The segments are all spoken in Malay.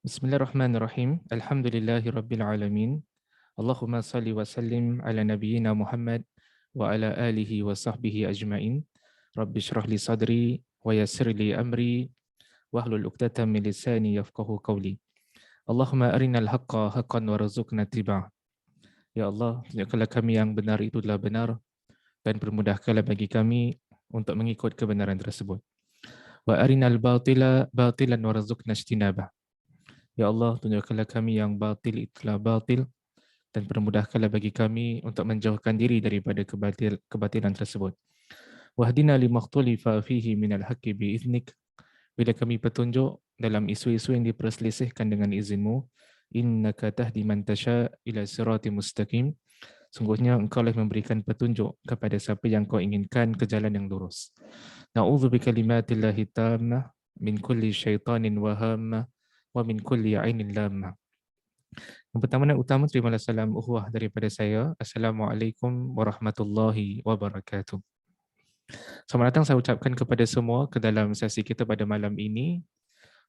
Bismillahirrahmanirrahim. Alhamdulillahirabbil alamin. Allahumma salli wa sallim ala nabiyyina Muhammad wa ala alihi wa sahbihi ajmain. Rabbi shrah li sadri wa yassir li amri wahlul 'uqdatam min lisani yafqahu qawli. Allahumma arinal haqqa haqqan warzuqna tiba'ah. Ya Allah, tunjukkanlah kami yang benar itu adalah benar dan permudahkanlah bagi kami untuk mengikut kebenaran tersebut. Wa arinal batila batilan warzuqna ijtinabah. Ya Allah, tunjukkanlah kami yang batil itulah batil dan permudahkanlah bagi kami untuk menjauhkan diri daripada kebatilan tersebut. Wahdina limakhtulifa fihi minal haqqi biiznik. Bila kami petunjuk dalam isu-isu yang diperselisihkan dengan izinmu, innaka tahdi man tasha ila sirati mustaqim. Sungguhnya engkau lah memberikan petunjuk kepada siapa yang kau inginkan ke jalan yang lurus. Na'udzu bikalimatillahi tammah min kulli syaitanin wahammah wa min kulli ainin lamah. Yang pertama dan utama, terimalah salam ukhuwah daripada saya. Assalamualaikum warahmatullahi wabarakatuh. Selamat datang saya ucapkan kepada semua ke dalam sesi kita pada malam ini.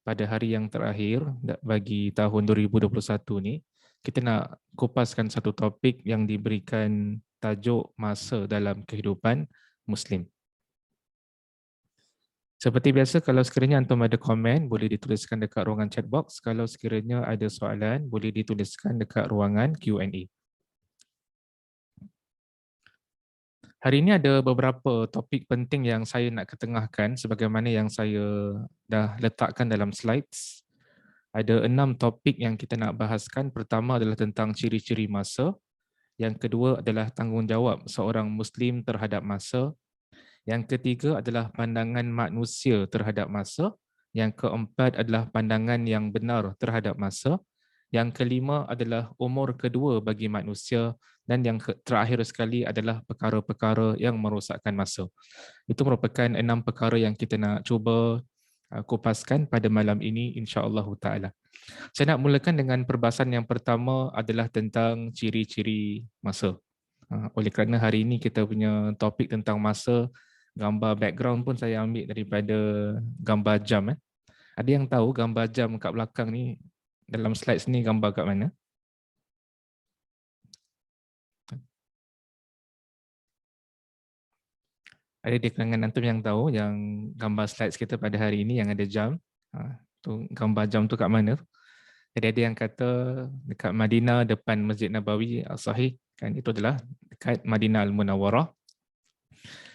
Pada hari yang terakhir bagi tahun 2021 ni, kita nak kupaskan satu topik yang diberikan tajuk masa dalam kehidupan Muslim. Seperti biasa, kalau sekiranya antum ada komen, boleh dituliskan dekat ruangan chat box. Kalau sekiranya ada soalan, boleh dituliskan dekat ruangan Q&A. Hari ini ada beberapa topik penting yang saya nak ketengahkan sebagaimana yang saya dah letakkan dalam slides. Ada 6 topik yang kita nak bahaskan. Pertama adalah tentang ciri-ciri masa. Yang kedua adalah tanggungjawab seorang Muslim terhadap masa. Yang ketiga adalah pandangan manusia terhadap masa. Yang keempat adalah pandangan yang benar terhadap masa. Yang kelima adalah umur kedua bagi manusia. Dan yang terakhir sekali adalah perkara-perkara yang merosakkan masa. Itu merupakan 6 perkara yang kita nak cuba kupaskan pada malam ini, insya-Allah taala. Saya nak mulakan dengan perbahasan yang pertama adalah tentang ciri-ciri masa. Oleh kerana hari ini kita punya topik tentang masa, gambar background pun saya ambil daripada gambar jam. Ada yang tahu gambar jam kat belakang ni, dalam slides ni gambar kat mana? Ada di kalangan antum yang tahu yang gambar slides kita pada hari ini yang ada jam? Tu gambar jam tu kat mana? Jadi ada yang kata dekat Madinah depan Masjid Nabawi Al-Sahih, kan itu adalah dekat Madinah Al-Munawwarah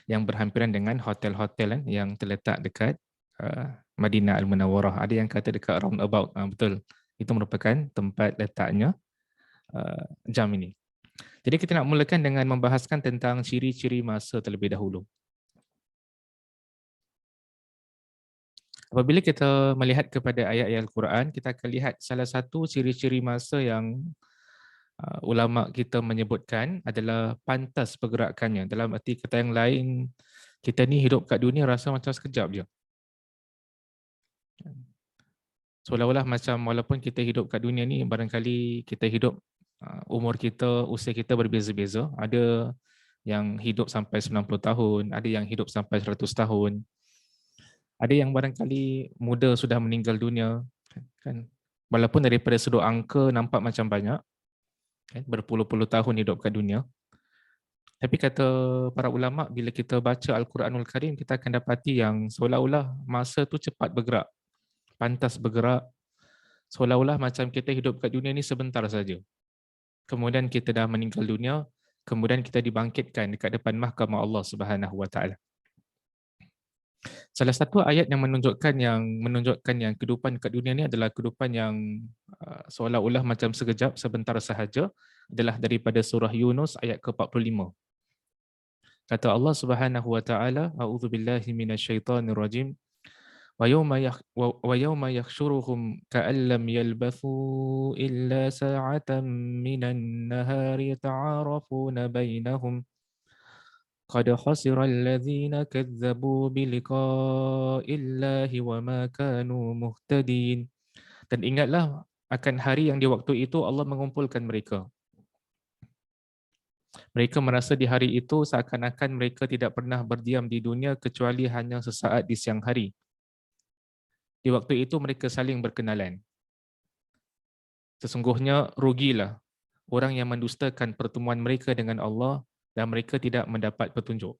yang berhampiran dengan hotel-hotel yang terletak dekat Madinah Al-Munawwarah. Ada yang kata dekat roundabout, betul. Itu merupakan tempat letaknya jam ini. Jadi kita nak mulakan dengan membahaskan tentang ciri-ciri masa terlebih dahulu. Apabila kita melihat kepada ayat-ayat Al-Quran, kita akan lihat salah satu ciri-ciri masa yang ulama kita menyebutkan adalah pantas pergerakannya. Dalam arti kata yang lain, kita ni hidup kat dunia rasa macam sekejap je. Seolah-olah macam walaupun kita hidup kat dunia ni, barangkali kita hidup, umur kita, usia kita berbeza-beza. Ada yang hidup sampai 90 tahun, ada yang hidup sampai 100 tahun. Ada yang barangkali muda sudah meninggal dunia. Kan? Walaupun daripada sudut angka nampak macam banyak, kan? Berpuluh-puluh tahun hidup kat dunia. Tapi kata para ulama, bila kita baca Al-Quranul Karim, kita akan dapati yang seolah-olah masa tu cepat bergerak, pantas bergerak, seolah-olah macam kita hidup kat dunia ni sebentar saja. Kemudian kita dah meninggal dunia, kemudian kita dibangkitkan dekat depan mahkamah Allah Subhanahu Wa Taala. Salah satu ayat yang menunjukkan yang kehidupan kat dunia ni adalah kehidupan yang seolah-olah macam sekejap, sebentar sahaja, adalah daripada surah Yunus ayat ke-45. Kata Allah Subhanahu Wa Taala, a'udzubillahi minasyaitonirrajim. Wa yawma yakhshuruhum ka'an lam yalbathu illa sa'atan minan nahari ta'arafuna bainahum qad khasira alladhina kadzabu biliqa'illahi wa ma kanu muhtadin. Dan ingatlah akan hari yang di waktu itu Allah mengumpulkan mereka. Mereka merasa di hari itu seakan-akan mereka tidak pernah berdiam di dunia kecuali hanya sesaat di siang hari. Di waktu itu mereka saling berkenalan. Sesungguhnya rugilah orang yang mendustakan pertemuan mereka dengan Allah dan mereka tidak mendapat petunjuk.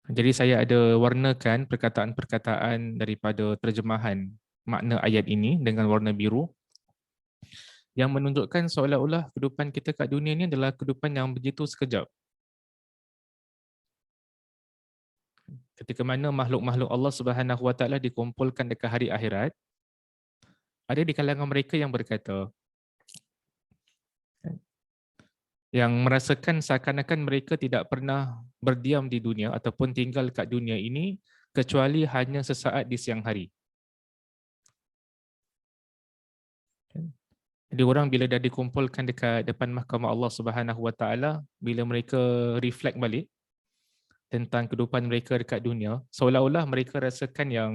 Jadi saya ada warnakan perkataan-perkataan daripada terjemahan makna ayat ini dengan warna biru yang menunjukkan seolah-olah kehidupan kita kat dunia ini adalah kehidupan yang begitu sekejap. Ketika mana makhluk-makhluk Allah Subhanahu Wa Taala dikumpulkan dekat hari akhirat, ada di kalangan mereka yang berkata, yang merasakan seakan-akan mereka tidak pernah berdiam di dunia ataupun tinggal kat dunia ini kecuali hanya sesaat di siang hari. Jadi orang bila dah dikumpulkan dekat depan mahkamah Allah Subhanahu Wa Taala, bila mereka reflect balik tentang kehidupan mereka dekat dunia, seolah-olah mereka rasakan yang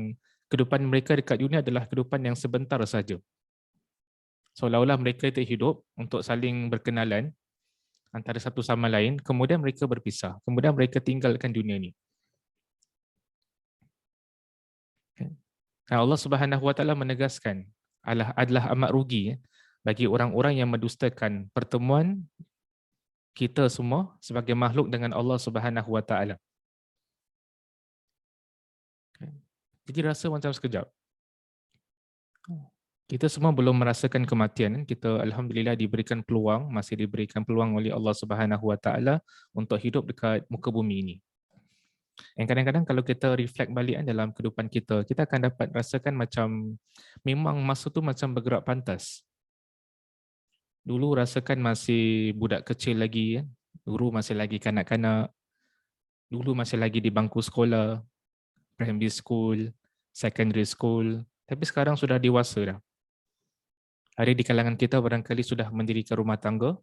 kehidupan mereka dekat dunia adalah kehidupan yang sebentar saja. Seolah-olah mereka itu hidup untuk saling berkenalan antara satu sama lain, kemudian mereka berpisah, kemudian mereka tinggalkan dunia ini. Allah Subhanahu Wa Taala menegaskan adalah amat rugi bagi orang-orang yang mendustakan pertemuan kita semua sebagai makhluk dengan Allah Subhanahu Wa Taala. Jadi rasa macam sekejap. Kita semua belum merasakan kematian. Kita alhamdulillah diberikan peluang, masih diberikan peluang oleh Allah Subhanahu Wa Taala untuk hidup dekat muka bumi ini. Dan kadang-kadang kalau kita reflect balik dalam kehidupan kita, kita akan dapat rasakan macam memang masa tu macam bergerak pantas. Dulu rasakan masih budak kecil lagi, dulu masih lagi kanak-kanak, dulu masih lagi di bangku sekolah, primary school, secondary school, tapi sekarang sudah dewasa dah. Ada di kalangan kita barangkali sudah mendirikan rumah tangga,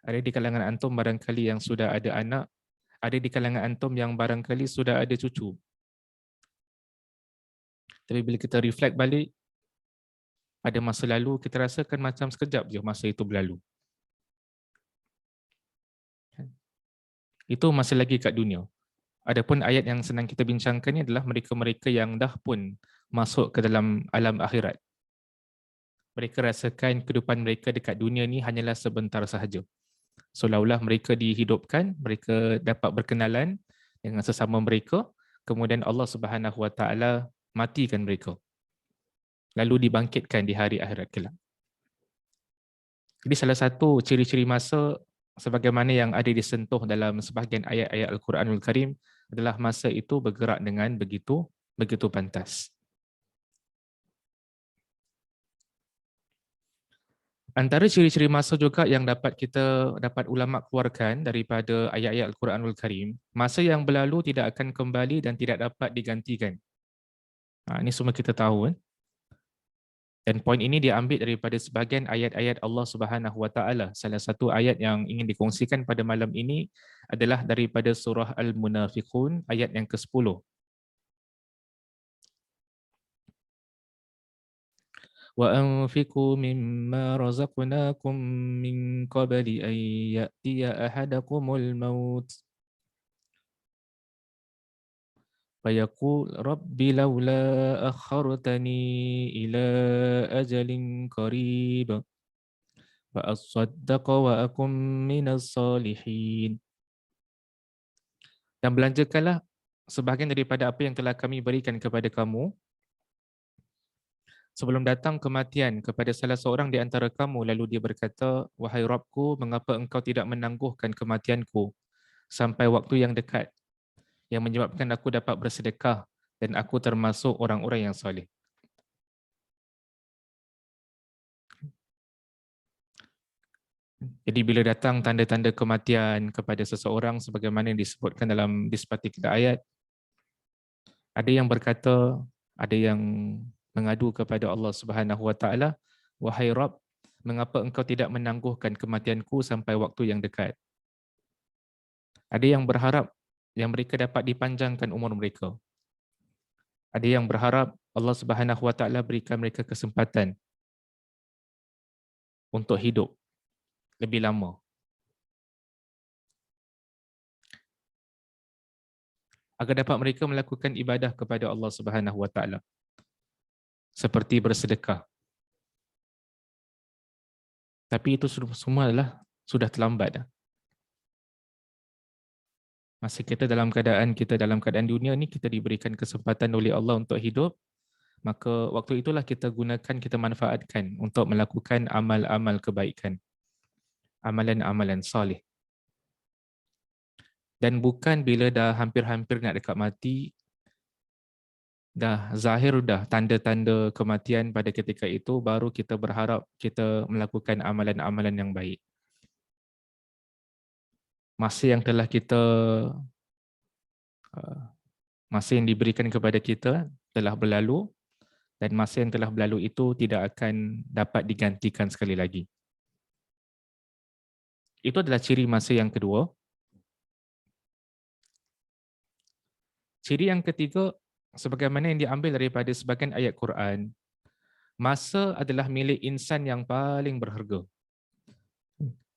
ada di kalangan antum barangkali yang sudah ada anak, ada di kalangan antum yang barangkali sudah ada cucu. Tapi bila kita reflect balik, pada masa lalu kita rasakan macam sekejap je masa itu berlalu. Itu masih lagi kat dunia. Adapun ayat yang senang kita bincangkan ni adalah mereka-mereka yang dah pun masuk ke dalam alam akhirat. Mereka rasakan kehidupan mereka dekat dunia ni hanyalah sebentar sahaja. Seolah-olah mereka dihidupkan, mereka dapat berkenalan dengan sesama mereka, kemudian Allah Subhanahu Wa Taala matikan mereka. Lalu dibangkitkan di hari akhirat kelak. Jadi salah satu ciri-ciri masa sebagaimana yang ada disentuh dalam sebahagian ayat-ayat Al-Quranul Karim adalah masa itu bergerak dengan begitu pantas. Antara ciri-ciri masa juga yang dapat ulama keluarkan daripada ayat-ayat Al-Quranul Karim, masa yang berlalu tidak akan kembali dan tidak dapat digantikan. Ini semua kita tahu. Dan poin ini diambil daripada sebahagian ayat-ayat Allah Subhanahu Wa Taala. Salah satu ayat yang ingin dikongsikan pada malam ini adalah daripada surah Al-Munafiqun ayat yang ke-10. وَأَنْفِقُوا مِمَّا رَزَقْنَاكُمْ مِنْ قَبْلِ أَنْ يَأْتِيَ أَحَدَكُمُ الْمَوْتُ فَيَقُولُ رَبِّ لَوْلَا أَخَّرْتَنِي إِلَى أَجَلٍ قَرِيبٍ فَأَصَّدَّقَ وَأَكُنْ مِنَ الصَّالِحِينَ. Dan belanjakanlah sebahagian daripada apa yang telah kami berikan kepada kamu sebelum datang kematian kepada salah seorang di antara kamu, lalu dia berkata, wahai Rabbku, mengapa engkau tidak menangguhkan kematianku sampai waktu yang dekat yang menyebabkan aku dapat bersedekah dan aku termasuk orang-orang yang soleh. Jadi bila datang tanda-tanda kematian kepada seseorang sebagaimana yang disebutkan dalam dispartikel ayat, ada yang berkata, ada yang mengadu kepada Allah Subhanahu Wa Taala, wahai Rabb, mengapa engkau tidak menangguhkan kematianku sampai waktu yang dekat? Ada yang berharap yang mereka dapat dipanjangkan umur mereka. Ada yang berharap Allah Subhanahu Wa Taala berikan mereka kesempatan untuk hidup lebih lama. Agar dapat mereka melakukan ibadah kepada Allah Subhanahu Wa Taala. Seperti bersedekah. Tapi itu semua adalah sudah terlambat dah. Masa kita dalam keadaan dunia ni, kita diberikan kesempatan oleh Allah untuk hidup, maka waktu itulah kita gunakan, kita manfaatkan untuk melakukan amal-amal kebaikan, amalan-amalan soleh. Dan bukan bila dah hampir-hampir nak dekat mati, dah zahir dah tanda-tanda kematian pada ketika itu, baru kita berharap kita melakukan amalan-amalan yang baik. Masa yang telah kita masa yang diberikan kepada kita telah berlalu, dan masa yang telah berlalu itu tidak akan dapat digantikan sekali lagi. Itu adalah ciri masa yang kedua. Ciri yang ketiga, sebagaimana yang diambil daripada sebahagian ayat Quran, masa adalah milik insan yang paling berharga.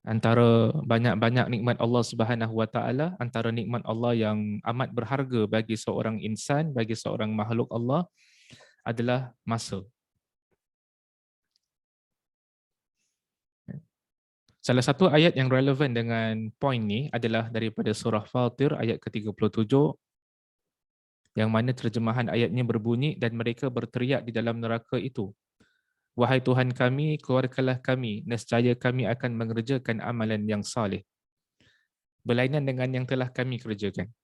Antara banyak-banyak nikmat Allah Subhanahu Wa Taala, antara nikmat Allah yang amat berharga bagi seorang insan, bagi seorang makhluk Allah adalah masa. Salah satu ayat yang relevan dengan poin ni adalah daripada surah Fatir ayat ke-37, yang mana terjemahan ayatnya berbunyi, dan mereka berteriak di dalam neraka itu, "Wahai Tuhan kami, keluarkanlah kami, nescaya kami akan mengerjakan amalan yang saleh, berlainan dengan yang telah kami kerjakan.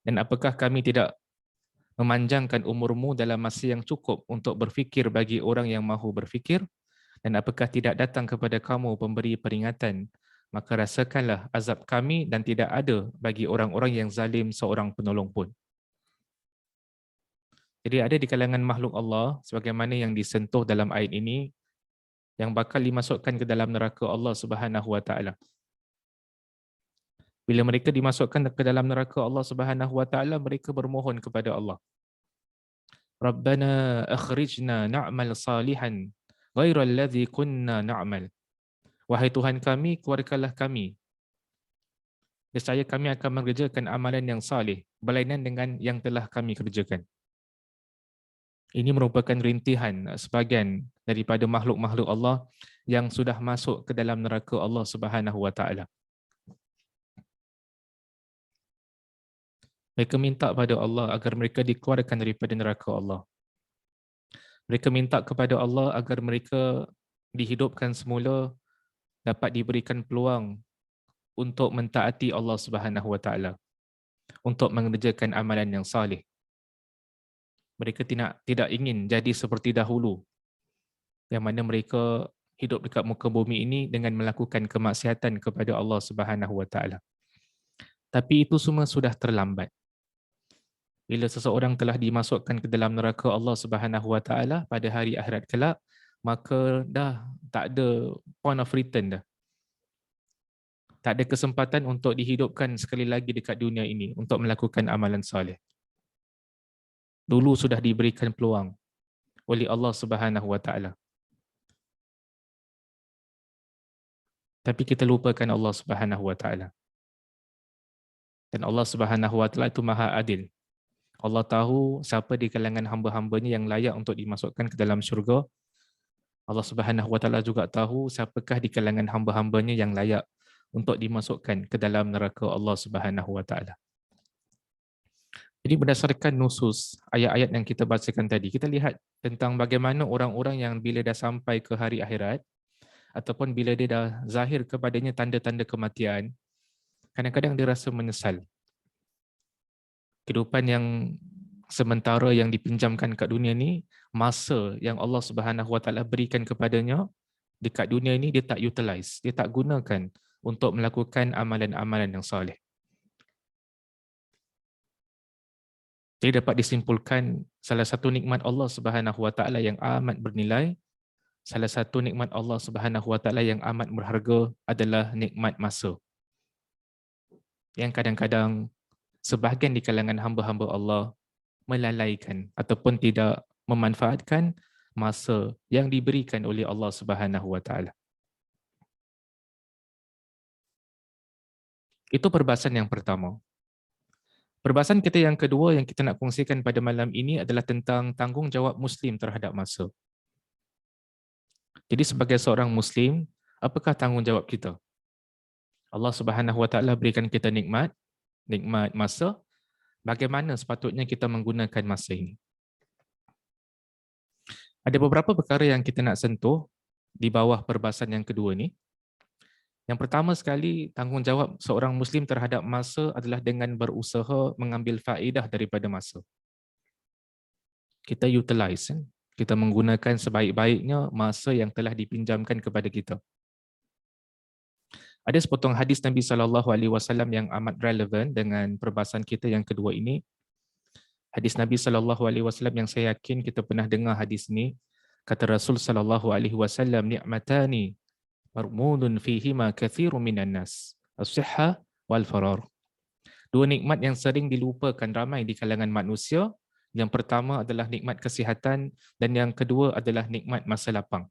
Dan apakah kami tidak memanjangkan umurmu dalam masa yang cukup untuk berfikir bagi orang yang mahu berfikir? Dan apakah tidak datang kepada kamu pemberi peringatan? Maka rasakanlah azab kami, dan tidak ada bagi orang-orang yang zalim seorang penolong pun." Jadi ada di kalangan makhluk Allah, sebagaimana yang disentuh dalam ayat ini, yang bakal dimasukkan ke dalam neraka Allah Subhanahu Wa Taala. Bila mereka dimasukkan ke dalam neraka Allah Subhanahu Wa Taala, mereka bermohon kepada Allah, "Rabbana akhrijna na'mal salihan ghairal ladzi kunna na'mal." Wahai Tuhan kami, keluarkanlah kami, nescaya kami akan mengerjakan amalan yang saleh, berlainan dengan yang telah kami kerjakan. Ini merupakan rintihan sebahagian daripada makhluk-makhluk Allah yang sudah masuk ke dalam neraka Allah Subhanahu Wa Taala. Mereka minta pada Allah agar mereka dikeluarkan daripada neraka Allah. Mereka minta kepada Allah agar mereka dihidupkan semula, dapat diberikan peluang untuk mentaati Allah Subhanahu Wa Taala, untuk mengerjakan amalan yang saleh. Mereka tidak ingin jadi seperti dahulu, yang mana mereka hidup dekat muka bumi ini dengan melakukan kemaksiatan kepada Allah Subhanahu Wa Taala. Tapi itu semua sudah terlambat. Bila seseorang telah dimasukkan ke dalam neraka Allah Subhanahu Wa Taala pada hari akhirat kelak, maka dah tak ada point of return dah. Tak ada kesempatan untuk dihidupkan sekali lagi dekat dunia ini untuk melakukan amalan soleh. Dulu sudah diberikan peluang oleh Allah Subhanahu Wa Taala. Tapi kita lupakan Allah Subhanahu Wa Taala. Dan Allah Subhanahu Wa Taala itu Maha Adil. Allah tahu siapa di kalangan hamba-hambanya yang layak untuk dimasukkan ke dalam syurga. Allah Subhanahu Wa Taala juga tahu siapakah di kalangan hamba-hambanya yang layak untuk dimasukkan ke dalam neraka Allah Subhanahu Wa Taala. Jadi berdasarkan nusus ayat-ayat yang kita bacakan tadi, kita lihat tentang bagaimana orang-orang yang bila dah sampai ke hari akhirat, ataupun bila dia dah zahir kepadanya tanda-tanda kematian, kadang-kadang dia rasa menyesal. Kehidupan yang sementara yang dipinjamkan kat dunia ni, masa yang Allah Subhanahu Wa Taala berikan kepadanya dekat dunia ini, dia tak utilize, dia tak gunakan untuk melakukan amalan-amalan yang soleh. Jadi dapat disimpulkan, salah satu nikmat Allah Subhanahu Wa Taala yang amat bernilai, salah satu nikmat Allah Subhanahu Wa Taala yang amat berharga adalah nikmat masa. Yang kadang-kadang sebahagian di kalangan hamba-hamba Allah melalaikan ataupun tidak memanfaatkan masa yang diberikan oleh Allah Subhanahu Wa Taala. Itu perbahasan yang pertama. Perbahasan kita yang kedua yang kita nak kongsikan pada malam ini adalah tentang tanggungjawab Muslim terhadap masa. Jadi sebagai seorang Muslim, apakah tanggungjawab kita? Allah Subhanahu Wa Taala berikan kita nikmat masa. Bagaimana sepatutnya kita menggunakan masa ini? Ada beberapa perkara yang kita nak sentuh di bawah perbahasan yang kedua ni. Yang pertama sekali, tanggungjawab seorang Muslim terhadap masa adalah dengan berusaha mengambil faedah daripada masa. Kita utilize, kita menggunakan sebaik-baiknya masa yang telah dipinjamkan kepada kita. Ada sepotong hadis Nabi SAW yang amat relevan dengan perbahasan kita yang kedua ini. Hadis Nabi SAW yang saya yakin kita pernah dengar hadis ini. Kata Rasul SAW, ni'matani marmudun fihima kathirun minan nas, as-sihha wal farar. Dua nikmat yang sering dilupakan ramai di kalangan manusia. Yang pertama adalah nikmat kesihatan dan yang kedua adalah nikmat masa lapang.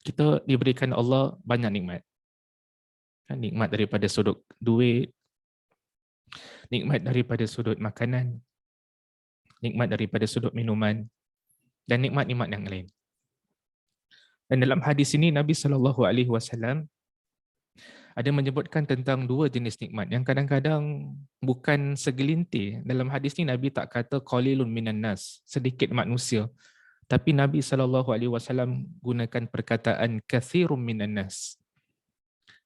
Kita diberikan Allah banyak nikmat. Nikmat daripada sudut duit, nikmat daripada sudut makanan, nikmat daripada sudut minuman, dan nikmat-nikmat yang lain. Dan dalam hadis ini Nabi SAW ada menyebutkan tentang dua jenis nikmat yang kadang-kadang bukan segelintir. Dalam hadis ini Nabi tak kata qalilun minan nas, sedikit manusia. Tapi Nabi SAW gunakan perkataan kathirun minan nas.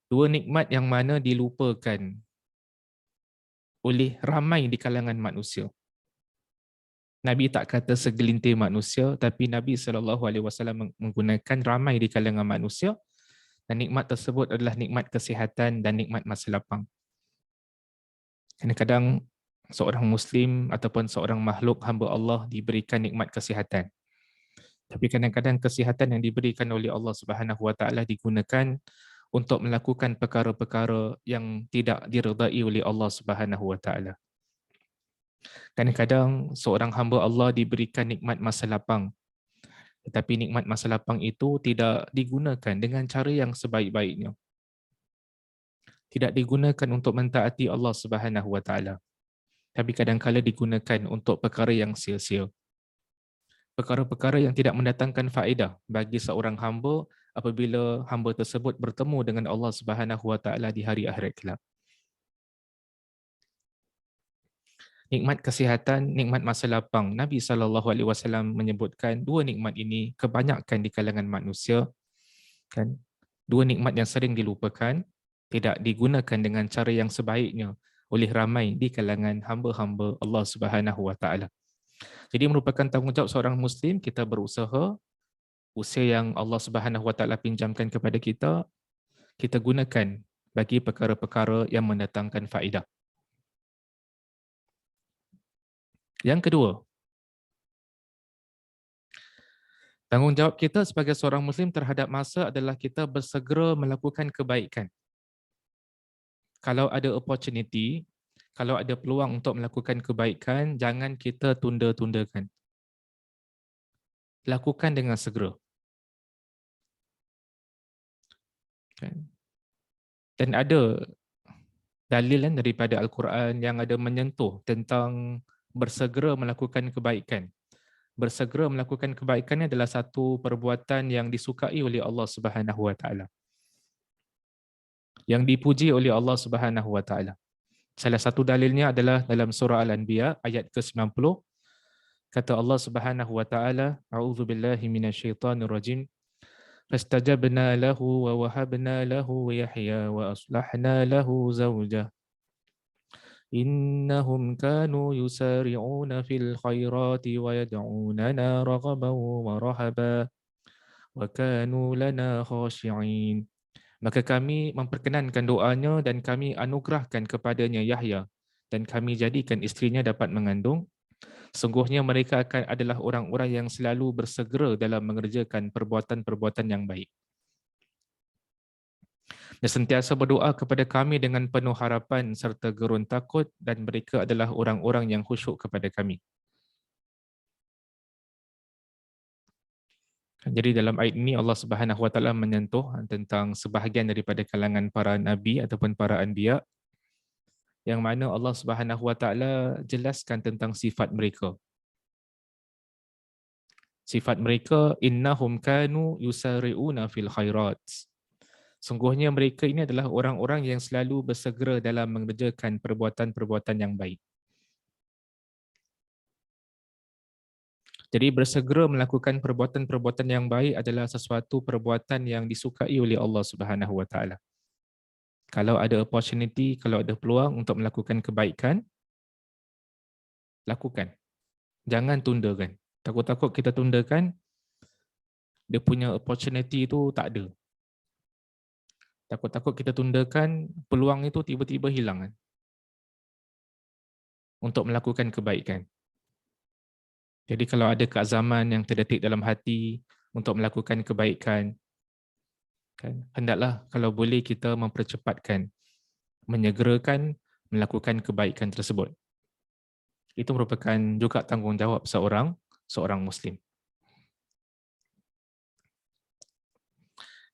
Dua nikmat yang mana dilupakan oleh ramai di kalangan manusia. Nabi tak kata segelintir manusia, tapi Nabi SAW menggunakan ramai di kalangan manusia. Dan nikmat tersebut adalah nikmat kesihatan dan nikmat masa lapang. Kadang-kadang seorang Muslim ataupun seorang makhluk hamba Allah diberikan nikmat kesihatan. Tapi kadang-kadang kesihatan yang diberikan oleh Allah Subhanahu Wa Taala digunakan untuk melakukan perkara-perkara yang tidak diredai oleh Allah Subhanahu Wa Taala. Kadang-kadang seorang hamba Allah diberikan nikmat masa lapang. Tetapi nikmat masa lapang itu tidak digunakan dengan cara yang sebaik-baiknya. Tidak digunakan untuk mentaati Allah Subhanahu Wa Taala. Tapi kadang-kala digunakan untuk perkara yang sia-sia. Perkara-perkara yang tidak mendatangkan faedah bagi seorang hamba apabila hamba tersebut bertemu dengan Allah Subhanahu Wa Taala di hari akhirat kelak. Nikmat kesihatan, nikmat masa lapang. Nabi SAW menyebutkan dua nikmat ini kebanyakan di kalangan manusia. Kan? Dua nikmat yang sering dilupakan, tidak digunakan dengan cara yang sebaiknya oleh ramai di kalangan hamba-hamba Allah Subhanahu Wa Taala. Jadi merupakan tanggungjawab seorang Muslim, kita berusaha, usia yang Allah Subhanahu Wa Taala pinjamkan kepada kita, kita gunakan bagi perkara-perkara yang mendatangkan faedah. Yang kedua, tanggungjawab kita sebagai seorang Muslim terhadap masa adalah kita bersegera melakukan kebaikan. Kalau ada opportunity, kalau ada peluang untuk melakukan kebaikan, jangan kita tunda-tundakan. Lakukan dengan segera. Dan ada dalil daripada Al-Quran yang ada menyentuh tentang bersegera melakukan kebaikan. Bersegera melakukan kebaikan adalah satu perbuatan yang disukai oleh Allah Subhanahu Wa Taala. Yang dipuji oleh Allah Subhanahu Wa Taala. Salah satu dalilnya adalah dalam surah Al-Anbiya ayat ke-90. Kata Allah Subhanahu Wa Taala, "A'udzubillahi minasyaitonirrajim. Fastajabna lahu wa wahabna lahu Yahya wa aslahna lahu zawjah. Innahum kanu yusari'una fil khairati wa yad'unana raghaban wa rahaba wa kanu lana khashi'in." Maka kami memperkenankan doanya dan kami anugerahkan kepadanya Yahya dan kami jadikan isterinya dapat mengandung. Sungguhnya mereka adalah orang-orang yang selalu bersegera dalam mengerjakan perbuatan-perbuatan yang baik. Dan sentiasa berdoa kepada kami dengan penuh harapan serta gerun takut dan mereka adalah orang-orang yang khusyuk kepada kami. Jadi dalam ayat ini Allah Subhanahu Wa Taala menyentuh tentang sebahagian daripada kalangan para nabi ataupun para anbiya yang mana Allah Subhanahu Wa Taala jelaskan tentang sifat mereka. Sifat mereka, innahum kanu yusari'una fil khairat. Sungguhnya mereka ini adalah orang-orang yang selalu bersegera dalam mengerjakan perbuatan-perbuatan yang baik. Jadi bersegera melakukan perbuatan-perbuatan yang baik adalah sesuatu perbuatan yang disukai oleh Allah Subhanahu Wa Taala. Kalau ada opportunity, kalau ada peluang untuk melakukan kebaikan, lakukan. Jangan tundakan. Takut-takut kita tundakan, dia punya opportunity itu tak ada. Takut-takut kita tundakan, peluang itu tiba-tiba hilang untuk melakukan kebaikan. Jadi kalau ada keazaman yang terdetik dalam hati untuk melakukan kebaikan, kan, hendaklah kalau boleh kita mempercepatkan, menyegerakan melakukan kebaikan tersebut. Itu merupakan juga tanggungjawab seorang Muslim.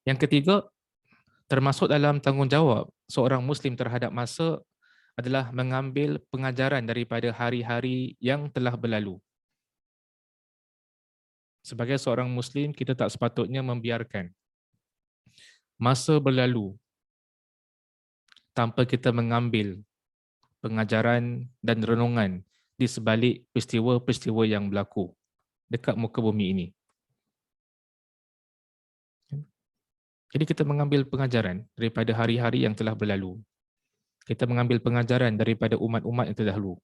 Yang ketiga, termasuk dalam tanggungjawab seorang Muslim terhadap masa adalah mengambil pengajaran daripada hari-hari yang telah berlalu. Sebagai seorang Muslim, kita tak sepatutnya membiarkan masa berlalu tanpa kita mengambil pengajaran dan renungan di sebalik peristiwa-peristiwa yang berlaku dekat muka bumi ini. Jadi kita mengambil pengajaran daripada hari-hari yang telah berlalu. Kita mengambil pengajaran daripada umat-umat yang terdahulu.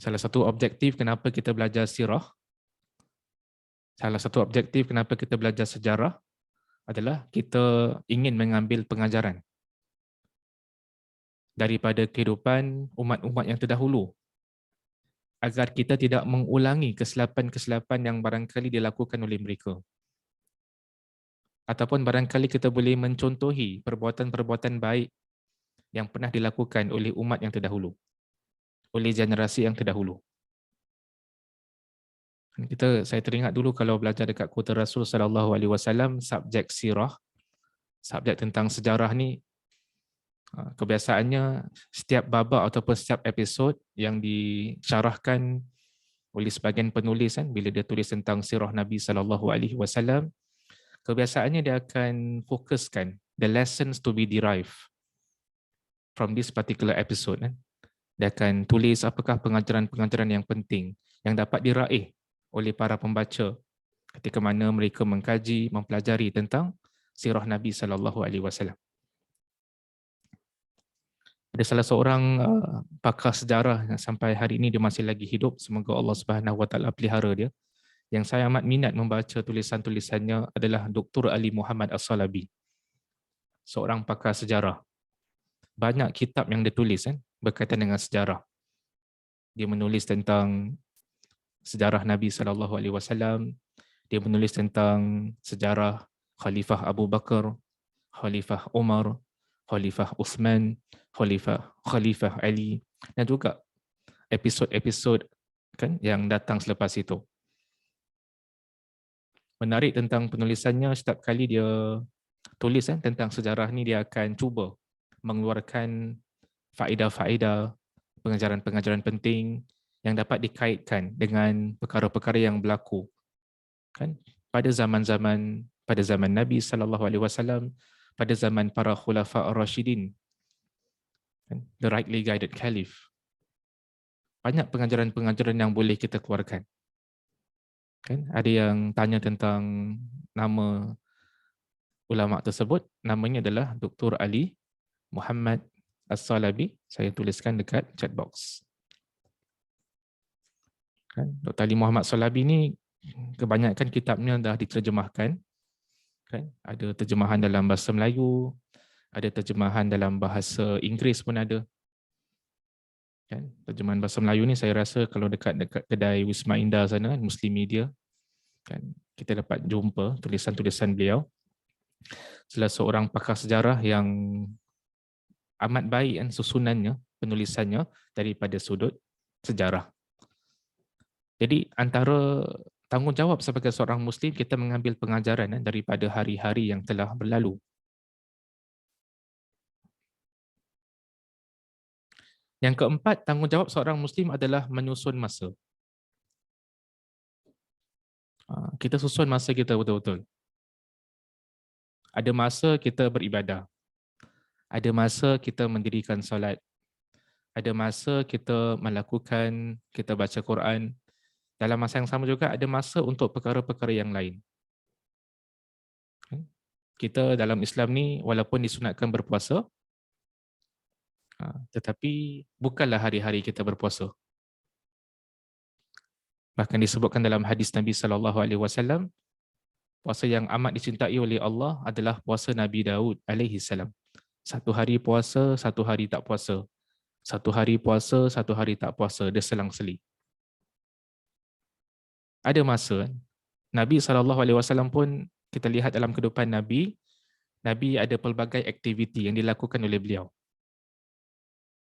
Salah satu objektif kenapa kita belajar sirah, salah satu objektif kenapa kita belajar sejarah adalah kita ingin mengambil pengajaran daripada kehidupan umat-umat yang terdahulu agar kita tidak mengulangi kesilapan-kesilapan yang barangkali dilakukan oleh mereka. Ataupun barangkali kita boleh mencontohi perbuatan-perbuatan baik yang pernah dilakukan oleh umat yang terdahulu, oleh generasi yang terdahulu. Saya teringat dulu kalau belajar dekat Kota Rasul sallallahu alaihi wasallam, subjek sirah, subjek tentang sejarah ni, kebiasaannya setiap babak ataupun setiap episod yang disyarahkan oleh sebagian penulis bila dia tulis tentang sirah Nabi sallallahu alaihi wasallam, kebiasaannya dia akan fokuskan the lessons to be derived from this particular episode. Dia akan tulis apakah pengajaran-pengajaran yang penting yang dapat diraih oleh para pembaca ketika mana mereka mengkaji, mempelajari tentang sirah Nabi sallallahu alaihi wasallam. Ada salah seorang pakar sejarah yang sampai hari ini dia masih lagi hidup, semoga Allah Subhanahu wa taala pelihara dia. Yang saya amat minat membaca tulisan-tulisannya adalah Dr. Ali Muhammad As-Salabi, seorang pakar sejarah. Banyak kitab yang dia tulis berkaitan dengan sejarah. Dia menulis tentang sejarah Nabi sallallahu alaihi wasallam, dia menulis tentang sejarah Khalifah Abu Bakar, Khalifah Umar, Khalifah Uthman, Khalifah Ali, dan juga episod-episod kan yang datang selepas itu. Menarik tentang penulisannya, setiap kali dia tulis tentang sejarah ni, dia akan cuba mengeluarkan faedah-faedah, pengajaran-pengajaran penting yang dapat dikaitkan dengan perkara-perkara yang berlaku kan pada zaman Nabi sallallahu alaihi wasallam, pada zaman para khulafa ar-rasyidin, the rightly guided caliph. Banyak pengajaran-pengajaran yang boleh kita keluarkan. Kan ada yang tanya tentang nama ulama tersebut, namanya adalah Dr. Ali Muhammad As-Salabi. Saya tuliskan dekat chat box. Kan Dr. Ali Muhammad As-Salabi ni kebanyakan kitabnya dah diterjemahkan. Kan ada terjemahan dalam bahasa Melayu, ada terjemahan dalam bahasa Inggeris pun ada. Kan terjemahan bahasa Melayu ni saya rasa kalau dekat kedai Wisma Indah sana, Muslim Media, kan kita dapat jumpa tulisan-tulisan beliau. Salah seorang pakar sejarah yang amat baik susunannya, penulisannya daripada sudut sejarah. Jadi antara tanggungjawab sebagai seorang Muslim, kita mengambil pengajaran daripada hari-hari yang telah berlalu. Yang keempat, tanggungjawab seorang Muslim adalah menyusun masa. Kita susun masa kita betul-betul. Ada masa kita beribadah. Ada masa kita mendirikan solat. Ada masa kita melakukan, kita baca Quran. Dalam masa yang sama juga ada masa untuk perkara-perkara yang lain. Kita dalam Islam ni walaupun disunatkan berpuasa, tetapi bukanlah hari-hari kita berpuasa. Bahkan disebutkan dalam hadis Nabi SAW, puasa yang amat dicintai oleh Allah adalah puasa Nabi Daud alaihi salam. Satu hari puasa, satu hari tak puasa. Satu hari puasa, satu hari tak puasa, dia selang-seli. Ada masa Nabi SAW pun kita lihat dalam kehidupan Nabi, Nabi ada pelbagai aktiviti yang dilakukan oleh beliau.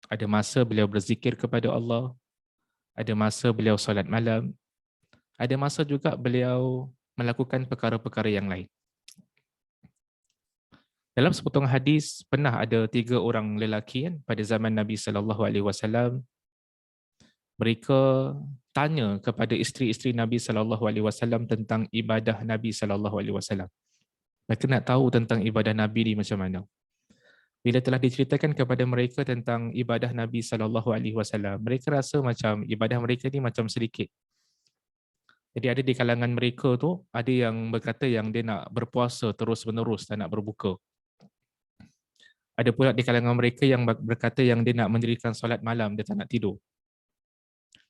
Ada masa beliau berzikir kepada Allah, ada masa beliau solat malam, ada masa juga beliau melakukan perkara-perkara yang lain. Dalam sepotong hadis pernah ada 3 orang lelaki pada zaman Nabi SAW. Mereka tanya kepada isteri-isteri Nabi SAW tentang ibadah Nabi SAW. Mereka nak tahu tentang ibadah Nabi ni macam mana. Bila telah diceritakan kepada mereka tentang ibadah Nabi SAW, mereka rasa macam ibadah mereka ni macam sedikit. Jadi ada di kalangan mereka tu, ada yang berkata yang dia nak berpuasa terus-menerus, tak nak berbuka. Ada pula di kalangan mereka yang berkata yang dia nak mendirikan solat malam, dia tak nak tidur.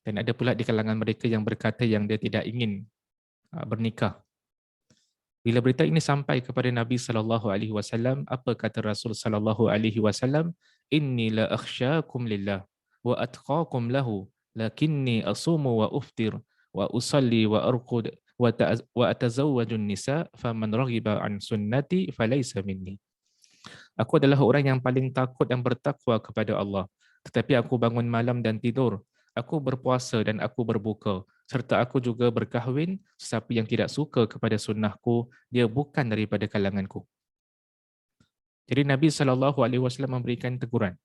Dan ada pula di kalangan mereka yang berkata yang dia tidak ingin bernikah. Bila berita ini sampai kepada Nabi SAW, apa kata Rasul SAW? Inni la akhsyakum lillah wa atqakum lahu, lakinni asumu wa uftir wa usalli wa arqud wa atazawwajun nisa, faman raghiba an sunnati falaysa minni. Aku adalah orang yang paling takut dan bertakwa kepada Allah. Tetapi aku bangun malam dan tidur. Aku berpuasa dan aku berbuka. Serta aku juga berkahwin. Siapa yang tidak suka kepada sunnahku, dia bukan daripada kalanganku. Jadi Nabi SAW memberikan teguran.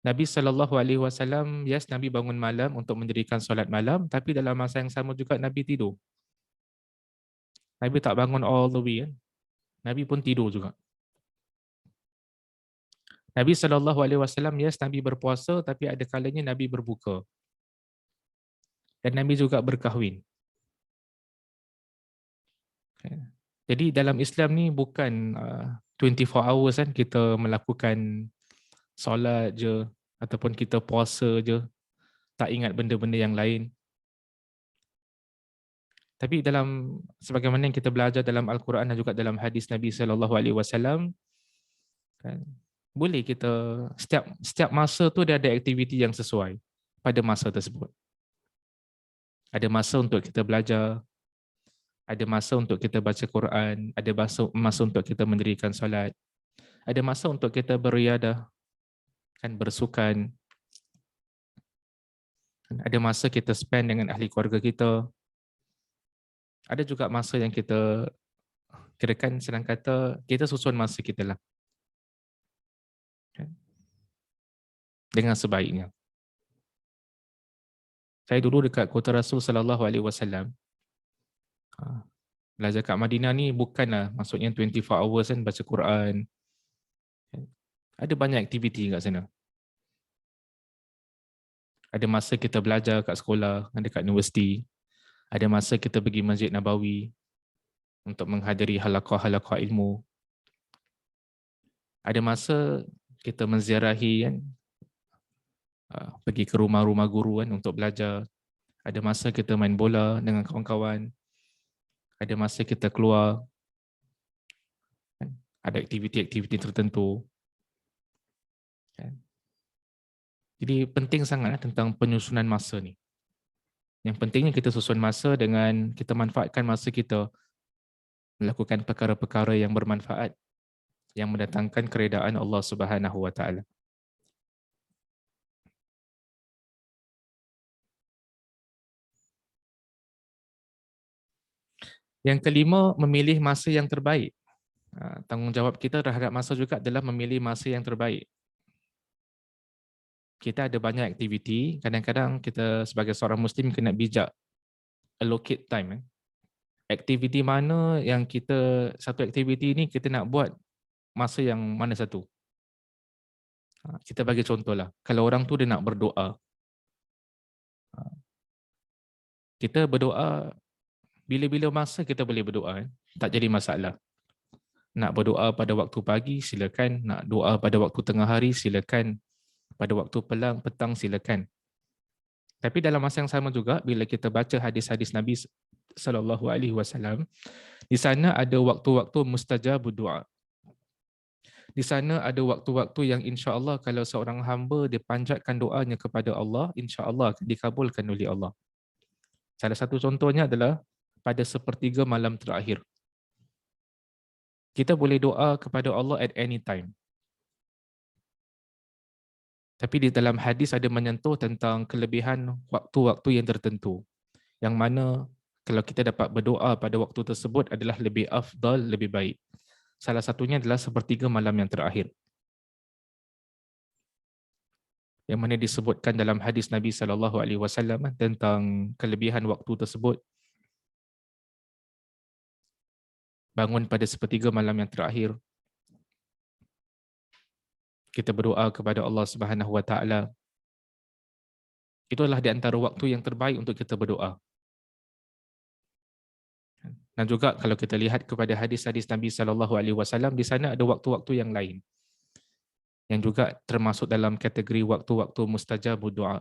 Nabi SAW, yes, Nabi bangun malam untuk mendirikan solat malam, tapi dalam masa yang sama juga Nabi tidur. Nabi tak bangun all the way. Nabi pun tidur juga. Nabi SAW, yes, Nabi berpuasa, tapi ada kalanya Nabi berbuka. Dan Nabi juga berkahwin. Jadi dalam Islam ni bukan 24 hours kan kita melakukan solat je, ataupun kita puasa je, tak ingat benda-benda yang lain. Tapi dalam sebagaimana yang kita belajar dalam Al-Quran dan juga dalam hadis Nabi SAW, kan, boleh kita setiap masa tu dia ada aktiviti yang sesuai pada masa tersebut. Ada masa untuk kita belajar, ada masa untuk kita baca Quran, ada masa untuk kita mendirikan solat, ada masa untuk kita beriadah, kan, bersukan, ada masa kita spend dengan ahli keluarga kita, ada juga masa yang kita kirakan senang kata kita susun masa kita lah dengan sebaiknya. Saya dulu dekat kota Rasul SAW, belajar kat Madinah ni bukanlah maksudnya 24 hours kan baca Quran. Ada banyak aktiviti kat sana. Ada masa kita belajar kat sekolah, dekat universiti. Ada masa kita pergi Masjid Nabawi untuk menghadiri halaqah-halaqah ilmu. Ada masa kita menziarahi kan, pergi ke rumah-rumah guru kan untuk belajar. Ada masa kita main bola dengan kawan-kawan. Ada masa kita keluar. Ada aktiviti-aktiviti tertentu. Jadi penting sangat tentang penyusunan masa ni. Yang pentingnya kita susun masa dengan kita manfaatkan masa kita melakukan perkara-perkara yang bermanfaat, yang mendatangkan keredaan Allah Subhanahu Wa Taala. Yang kelima, memilih masa yang terbaik. Tanggungjawab kita terhadap masa juga adalah memilih masa yang terbaik. Kita ada banyak aktiviti, kadang-kadang kita sebagai seorang Muslim kena bijak allocate time. Aktiviti mana yang satu aktiviti ni kita nak buat masa yang mana satu. Kita bagi contoh lah. Kalau orang tu dia nak berdoa. Kita berdoa, bila-bila masa kita boleh berdoa. Tak jadi masalah. Nak berdoa pada waktu pagi, silakan. Nak doa pada waktu tengah hari, silakan. Pada waktu petang, silakan. Tapi dalam masa yang sama juga, bila kita baca hadis-hadis Nabi SAW, di sana ada waktu-waktu mustajabud doa. Di sana ada waktu-waktu yang insya-Allah kalau seorang hamba dia panjatkan doanya kepada Allah, insya-Allah akan dikabulkan oleh Allah. Salah satu contohnya adalah pada sepertiga malam terakhir. Kita boleh doa kepada Allah at any time. Tapi di dalam hadis ada menyentuh tentang kelebihan waktu-waktu yang tertentu. Yang mana kalau kita dapat berdoa pada waktu tersebut adalah lebih afdal, lebih baik. Salah satunya adalah sepertiga malam yang terakhir. Yang mana disebutkan dalam hadis Nabi SAW tentang kelebihan waktu tersebut. Bangun pada sepertiga malam yang terakhir. Kita berdoa kepada Allah Subhanahu Wa Taala. Itulah di antara waktu yang terbaik untuk kita berdoa. Dan juga kalau kita lihat kepada hadis-hadis Nabi SAW, di sana ada waktu-waktu yang lain. Yang juga termasuk dalam kategori waktu-waktu mustajabud doa.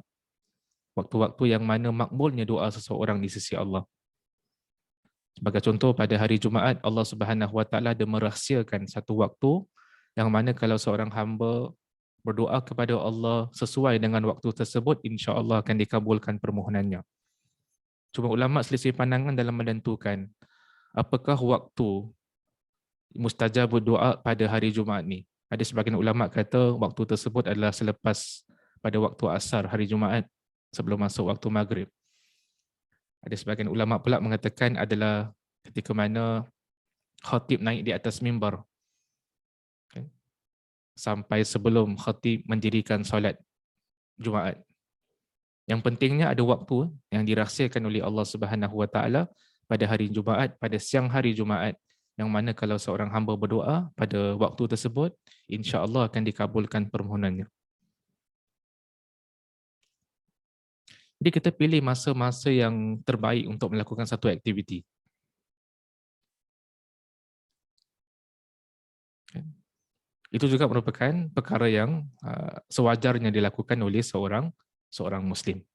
Waktu-waktu yang mana makbulnya doa seseorang di sisi Allah. Sebagai contoh, pada hari Jumaat, Allah Subhanahu Wa Taala ada merahsiakan satu waktu yang mana kalau seorang hamba berdoa kepada Allah sesuai dengan waktu tersebut, insya-Allah akan dikabulkan permohonannya. Cuma ulama selisih pandangan dalam menentukan apakah waktu mustajabud doa pada hari Jumaat ni. Ada sebagian ulama kata waktu tersebut adalah selepas pada waktu asar hari Jumaat sebelum masuk waktu maghrib. Ada sebagian ulama pula mengatakan adalah ketika mana khatib naik di atas mimbar sampai sebelum khatib mendirikan solat Jumaat. Yang pentingnya ada waktu yang dirahsiakan oleh Allah Subhanahu Wa Taala pada hari Jumaat, pada siang hari Jumaat, yang mana kalau seorang hamba berdoa pada waktu tersebut, insya-Allah akan dikabulkan permohonannya. Jadi kita pilih masa-masa yang terbaik untuk melakukan satu aktiviti. Itu juga merupakan perkara yang sewajarnya dilakukan oleh seorang Muslim.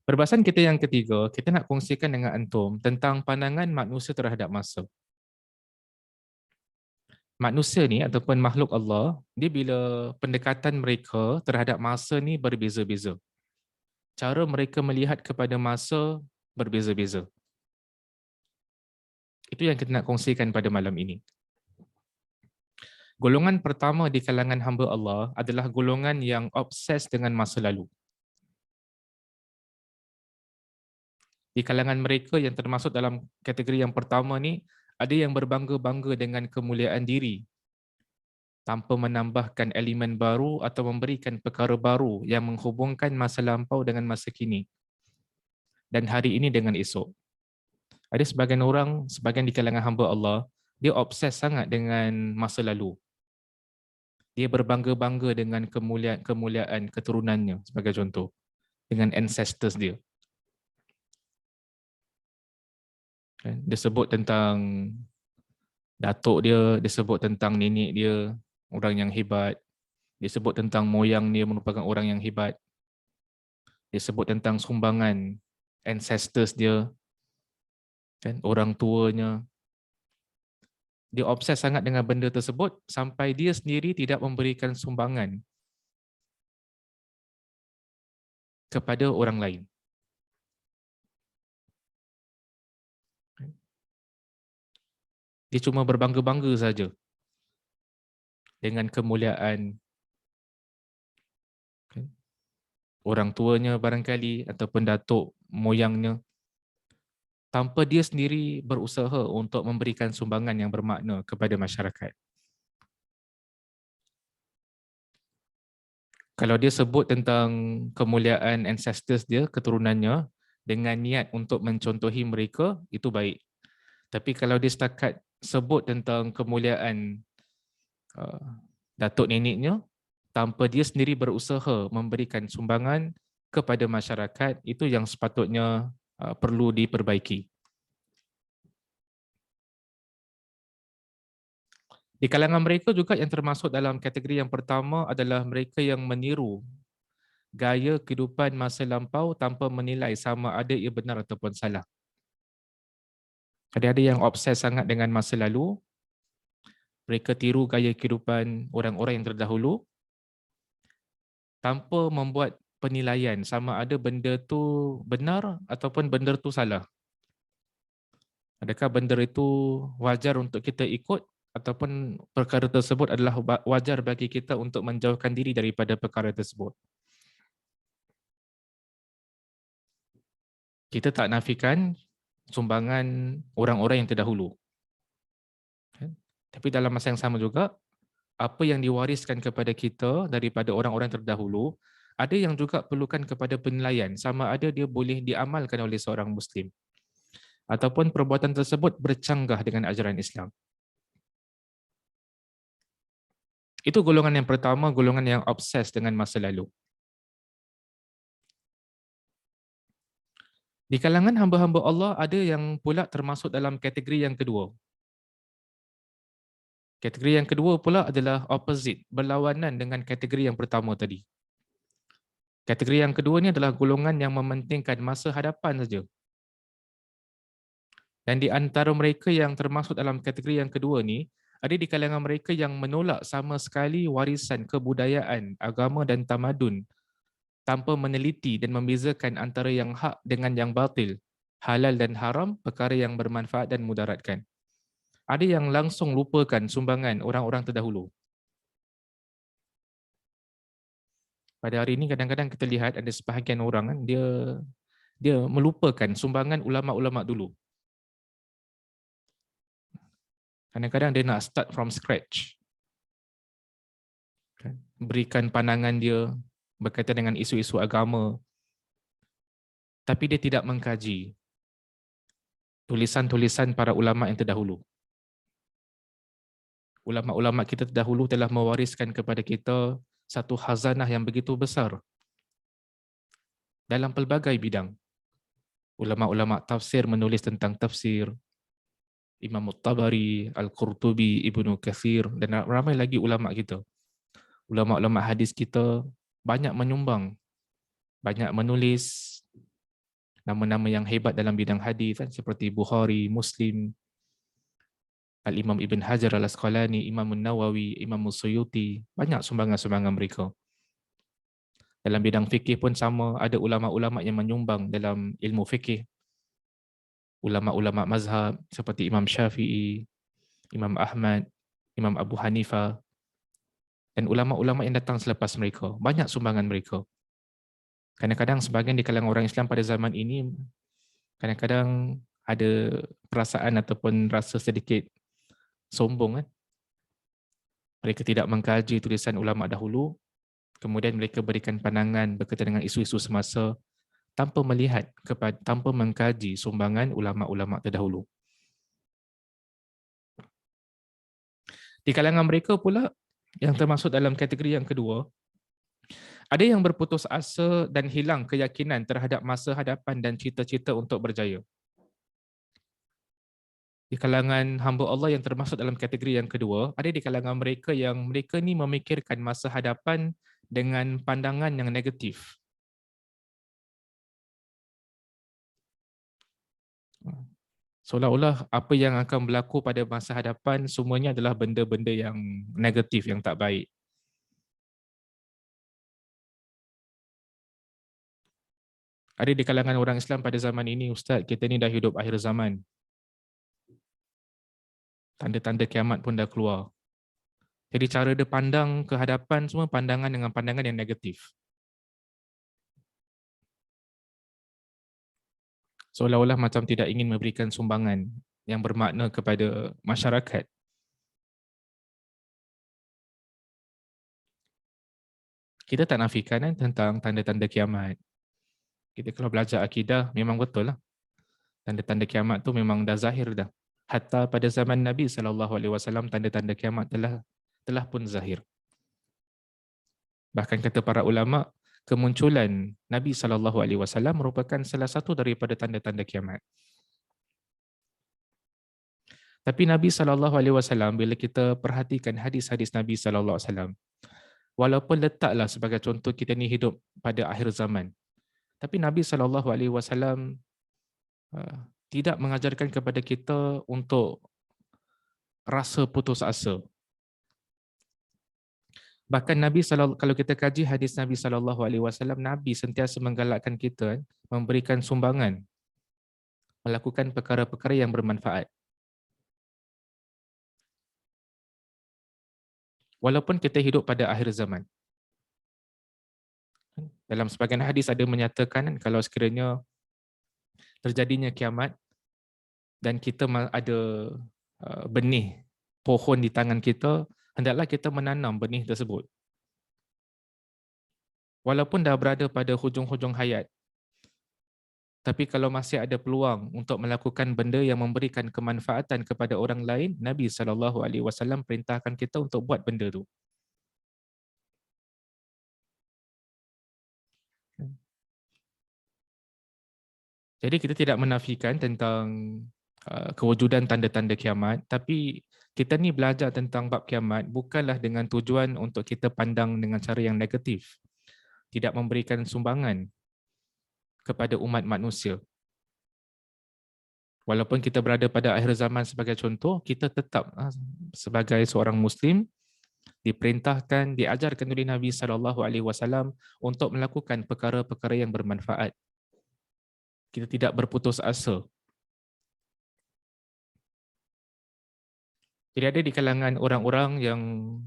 Perbahasan kita yang ketiga, kita nak kongsikan dengan antum tentang pandangan manusia terhadap masa. Manusia ni ataupun makhluk Allah, dia bila pendekatan mereka terhadap masa ni berbeza-beza. Cara mereka melihat kepada masa berbeza-beza. Itu yang kita nak kongsikan pada malam ini. Golongan pertama di kalangan hamba Allah adalah golongan yang obses dengan masa lalu. Di kalangan mereka yang termasuk dalam kategori yang pertama ni, ada yang berbangga-bangga dengan kemuliaan diri tanpa menambahkan elemen baru atau memberikan perkara baru yang menghubungkan masa lampau dengan masa kini dan hari ini dengan esok. Ada sebagian orang, sebagian di kalangan hamba Allah, dia obses sangat dengan masa lalu. Dia berbangga-bangga dengan kemuliaan keturunannya sebagai contoh, dengan ancestors dia. Dia sebut tentang datuk dia, dia sebut tentang nenek dia, orang yang hebat. Dia sebut tentang moyang dia merupakan orang yang hebat. Dia sebut tentang sumbangan ancestors dia, kan, orang tuanya. Dia obses sangat dengan benda tersebut sampai dia sendiri tidak memberikan sumbangan kepada orang lain. Dia cuma berbangga-bangga saja dengan kemuliaan orang tuanya barangkali ataupun datuk moyangnya, tanpa dia sendiri berusaha untuk memberikan sumbangan yang bermakna kepada masyarakat. Kalau dia sebut tentang kemuliaan ancestors dia, keturunannya, dengan niat untuk mencontohi mereka, itu baik. Tapi kalau dia setakat sebut tentang kemuliaan uh, datuk neneknya, tanpa dia sendiri berusaha memberikan sumbangan kepada masyarakat, itu yang sepatutnya perlu diperbaiki. Di kalangan mereka juga yang termasuk dalam kategori yang pertama adalah mereka yang meniru gaya kehidupan masa lampau tanpa menilai sama ada ia benar ataupun salah. Ada yang obses sangat dengan masa lalu, mereka tiru gaya kehidupan orang-orang yang terdahulu tanpa membuat penilaian sama ada benda tu benar ataupun benda tu salah. Adakah benda itu wajar untuk kita ikut ataupun perkara tersebut adalah wajar bagi kita untuk menjauhkan diri daripada perkara tersebut. Kita tak nafikan sumbangan orang-orang yang terdahulu. Tapi dalam masa yang sama juga, apa yang diwariskan kepada kita daripada orang-orang terdahulu, ada yang juga perlukan kepada penilaian sama ada dia boleh diamalkan oleh seorang Muslim ataupun perbuatan tersebut bercanggah dengan ajaran Islam. Itu golongan yang pertama, golongan yang obses dengan masa lalu. Di kalangan hamba-hamba Allah ada yang pula termasuk dalam kategori yang kedua. Kategori yang kedua pula adalah opposite, berlawanan dengan kategori yang pertama tadi. Kategori yang kedua ni adalah golongan yang mementingkan masa hadapan saja. Dan di antara mereka yang termasuk dalam kategori yang kedua ni, ada di kalangan mereka yang menolak sama sekali warisan kebudayaan, agama dan tamadun tanpa meneliti dan membezakan antara yang hak dengan yang batil, halal dan haram, perkara yang bermanfaat dan mudaratkan. Ada yang langsung lupakan sumbangan orang-orang terdahulu. Pada hari ini kadang-kadang kita lihat ada sebahagian orang kan, dia melupakan sumbangan ulama-ulama dulu. Kadang-kadang dia nak start from scratch. Berikan pandangan dia berkaitan dengan isu-isu agama. Tapi dia tidak mengkaji tulisan-tulisan para ulama yang terdahulu. Ulama-ulama kita terdahulu telah mewariskan kepada kita satu khazanah yang begitu besar dalam pelbagai bidang. Ulama-ulama tafsir menulis tentang tafsir, Imam At-Tabari, Al-Qurtubi, Ibnu Katsir dan ramai lagi ulama kita. Ulama-ulama hadis kita banyak menyumbang, banyak menulis nama-nama yang hebat dalam bidang hadis kan, seperti Bukhari, Muslim, Al-Imam Ibn Hajar Al-Asqalani, Imam Nawawi, Imam Suyuti, banyak sumbangan-sumbangan mereka. Dalam bidang fikih pun sama, ada ulama-ulama yang menyumbang dalam ilmu fikih. Ulama-ulama mazhab seperti Imam Syafi'i, Imam Ahmad, Imam Abu Hanifah, dan ulama-ulama yang datang selepas mereka. Banyak sumbangan mereka. Kadang-kadang sebahagian di kalangan orang Islam pada zaman ini, kadang-kadang ada perasaan ataupun rasa sedikit sombong. Mereka tidak mengkaji tulisan ulama dahulu, kemudian mereka berikan pandangan berkaitan dengan isu-isu semasa tanpa melihat, tanpa mengkaji sumbangan ulama-ulama terdahulu. Di kalangan mereka pula, yang termasuk dalam kategori yang kedua, ada yang berputus asa dan hilang keyakinan terhadap masa hadapan dan cita-cita untuk berjaya. Di kalangan hamba Allah yang termasuk dalam kategori yang kedua, ada di kalangan mereka yang mereka ni memikirkan masa hadapan dengan pandangan yang negatif. Seolah-olah apa yang akan berlaku pada masa hadapan semuanya adalah benda-benda yang negatif, yang tak baik. Ada di kalangan orang Islam pada zaman ini, Ustaz, kita ni dah hidup akhir zaman. Tanda-tanda kiamat pun dah keluar. Jadi cara dia pandang ke hadapan semua pandangan dengan pandangan yang negatif. Seolah-olah macam tidak ingin memberikan sumbangan yang bermakna kepada masyarakat. Kita tak nafikan tentang tanda-tanda kiamat. Kita kalau belajar akidah memang betul lah. Tanda-tanda kiamat tu memang dah zahir dah. Hatta pada zaman Nabi SAW tanda-tanda kiamat telah pun zahir. Bahkan kata para ulama, kemunculan Nabi SAW merupakan salah satu daripada tanda-tanda kiamat. Tapi Nabi SAW bila kita perhatikan hadis-hadis Nabi SAW, walaupun letaklah sebagai contoh kita ni hidup pada akhir zaman, tapi Nabi SAW tidak mengajarkan kepada kita untuk rasa putus asa. Bahkan kalau kita kaji hadis Nabi SAW, Nabi sentiasa menggalakkan kita memberikan sumbangan, melakukan perkara-perkara yang bermanfaat. Walaupun kita hidup pada akhir zaman. Dalam sebagian hadis ada menyatakan kalau sekiranya terjadinya kiamat dan kita ada benih pohon di tangan kita, hendaklah kita menanam benih tersebut. Walaupun dah berada pada hujung-hujung hayat, tapi kalau masih ada peluang untuk melakukan benda yang memberikan kemanfaatan kepada orang lain, Nabi SAW perintahkan kita untuk buat benda tu. Jadi kita tidak menafikan tentang kewujudan tanda-tanda kiamat, tapi kita ni belajar tentang bab kiamat bukanlah dengan tujuan untuk kita pandang dengan cara yang negatif, tidak memberikan sumbangan kepada umat manusia. Walaupun kita berada pada akhir zaman sebagai contoh, kita tetap sebagai seorang Muslim diperintahkan, diajarkan oleh Nabi SAW untuk melakukan perkara-perkara yang bermanfaat. Kita tidak berputus asa. Jadi ada di kalangan orang-orang yang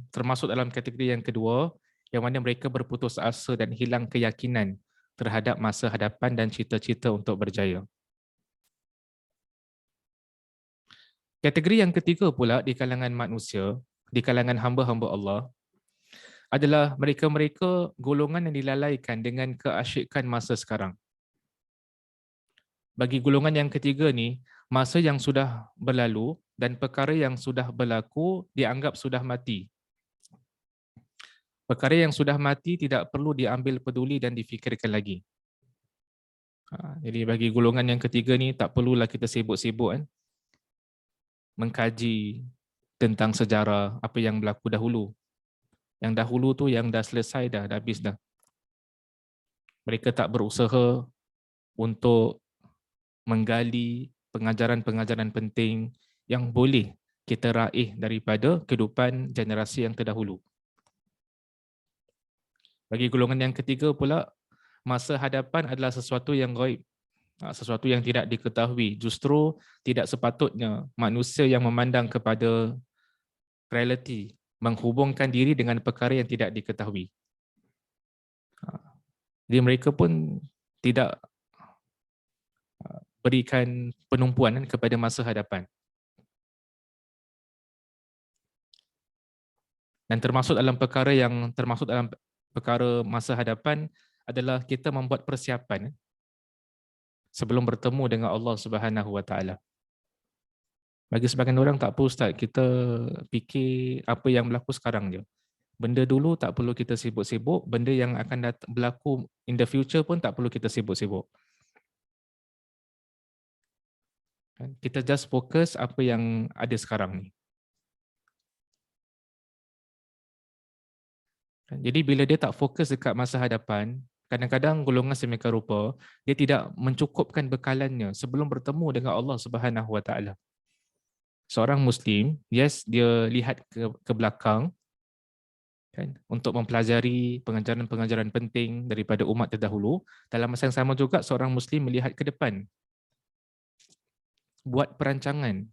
termasuk dalam kategori yang kedua, yang mana mereka berputus asa dan hilang keyakinan terhadap masa hadapan dan cita-cita untuk berjaya. Kategori yang ketiga pula di kalangan manusia, di kalangan hamba-hamba Allah, adalah mereka-mereka golongan yang dilalaikan dengan keasyikan masa sekarang. Bagi golongan yang ketiga ni, masa yang sudah berlalu dan perkara yang sudah berlaku dianggap sudah mati. Perkara yang sudah mati tidak perlu diambil peduli dan difikirkan lagi. Jadi bagi golongan yang ketiga ni, tak perlulah kita sibuk-sibuk mengkaji tentang sejarah apa yang berlaku dahulu. Yang dahulu tu yang dah selesai dah habis dah. Mereka tak berusaha untuk menggali pengajaran-pengajaran penting yang boleh kita raih daripada kehidupan generasi yang terdahulu. Bagi golongan yang ketiga pula, masa hadapan adalah sesuatu yang gaib, sesuatu yang tidak diketahui. Justru tidak sepatutnya manusia yang memandang kepada realiti menghubungkan diri dengan perkara yang tidak diketahui. Jadi mereka pun tidak berikan penumpuan kepada masa hadapan. Dan termasuk dalam perkara masa hadapan adalah kita membuat persiapan sebelum bertemu dengan Allah Subhanahu Wa Taala. Bagi sebagian orang tak apa ustaz, kita fikir apa yang berlaku sekarang je. Benda dulu tak perlu kita sibuk-sibuk, benda yang akan berlaku in the future pun tak perlu kita sibuk-sibuk. Kita just fokus apa yang ada sekarang ni. Jadi bila dia tak fokus dekat masa hadapan, kadang-kadang golongan sedemikian rupa, dia tidak mencukupkan bekalannya sebelum bertemu dengan Allah Subhanahu Wa Taala. Seorang Muslim, yes, dia lihat ke belakang kan, untuk mempelajari pengajaran-pengajaran penting daripada umat terdahulu. Dalam masa yang sama juga, seorang Muslim melihat ke depan, buat perancangan.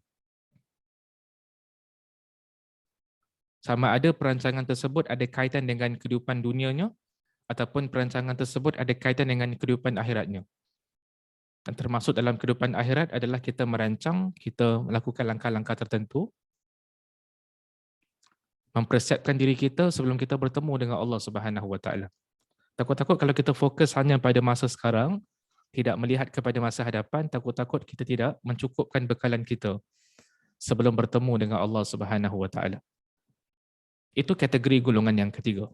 Sama ada perancangan tersebut ada kaitan dengan kehidupan dunianya ataupun perancangan tersebut ada kaitan dengan kehidupan akhiratnya. Dan termasuk dalam kehidupan akhirat adalah kita merancang, kita melakukan langkah-langkah tertentu mempersiapkan diri kita sebelum kita bertemu dengan Allah Subhanahu Wa Taala. Takut-takut kalau kita fokus hanya pada masa sekarang, tidak melihat kepada masa hadapan, takut-takut kita tidak mencukupkan bekalan kita sebelum bertemu dengan Allah Subhanahu Wa Taala. Itu kategori golongan yang ketiga.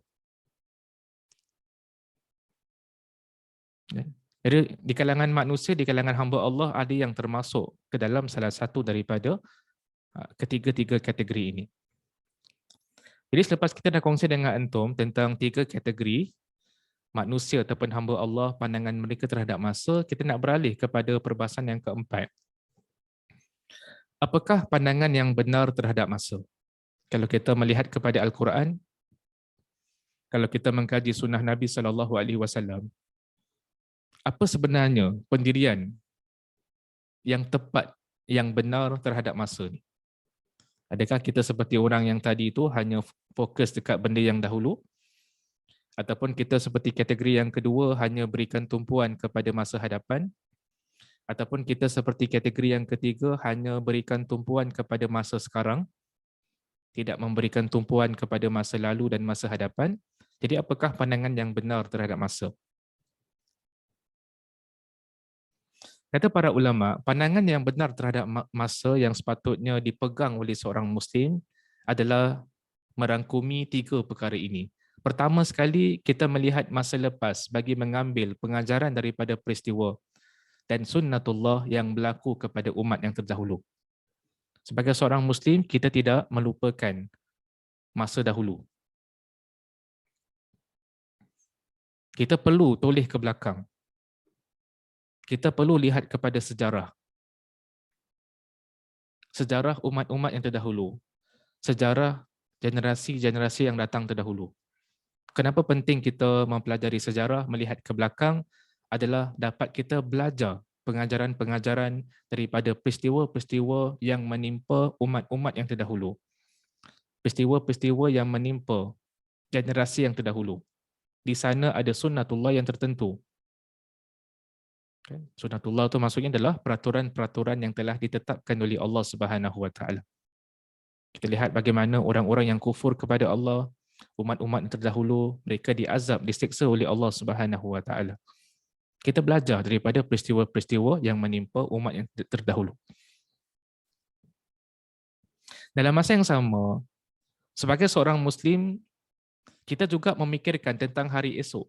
Jadi di kalangan manusia, di kalangan hamba Allah, ada yang termasuk ke dalam salah satu daripada ketiga-tiga kategori ini. Jadi selepas kita dah kongsi dengan antum tentang tiga kategori manusia ataupun hamba Allah, pandangan mereka terhadap masa, kita nak beralih kepada perbahasan yang keempat. Apakah pandangan yang benar terhadap masa? Kalau kita melihat kepada Al-Quran, kalau kita mengkaji sunnah Nabi SAW, apa sebenarnya pendirian yang tepat, yang benar terhadap masa ni? Adakah kita seperti orang yang tadi itu hanya fokus dekat benda yang dahulu? Ataupun kita seperti kategori yang kedua hanya berikan tumpuan kepada masa hadapan? Ataupun kita seperti kategori yang ketiga hanya berikan tumpuan kepada masa sekarang, tidak memberikan tumpuan kepada masa lalu dan masa hadapan? Jadi apakah pandangan yang benar terhadap masa? Kata para ulama, pandangan yang benar terhadap masa yang sepatutnya dipegang oleh seorang Muslim adalah merangkumi tiga perkara ini. Pertama sekali, kita melihat masa lepas bagi mengambil pengajaran daripada peristiwa dan sunnatullah yang berlaku kepada umat yang terdahulu. Sebagai seorang Muslim, kita tidak melupakan masa dahulu. Kita perlu toleh ke belakang. Kita perlu lihat kepada sejarah. Sejarah umat-umat yang terdahulu. Sejarah generasi-generasi yang datang terdahulu. Kenapa penting kita mempelajari sejarah, melihat ke belakang adalah dapat kita belajar pengajaran-pengajaran daripada peristiwa-peristiwa yang menimpa umat-umat yang terdahulu. Peristiwa-peristiwa yang menimpa generasi yang terdahulu. Di sana ada sunnatullah yang tertentu. Sunnatullah itu maksudnya adalah peraturan-peraturan yang telah ditetapkan oleh Allah Subhanahu Wa Taala. Kita lihat bagaimana orang-orang yang kufur kepada Allah, umat-umat yang terdahulu, mereka diazab, disiksa oleh Allah Subhanahu Wa Taala. Kita belajar daripada peristiwa-peristiwa yang menimpa umat yang terdahulu. Dalam masa yang sama, sebagai seorang Muslim, kita juga memikirkan tentang hari esok.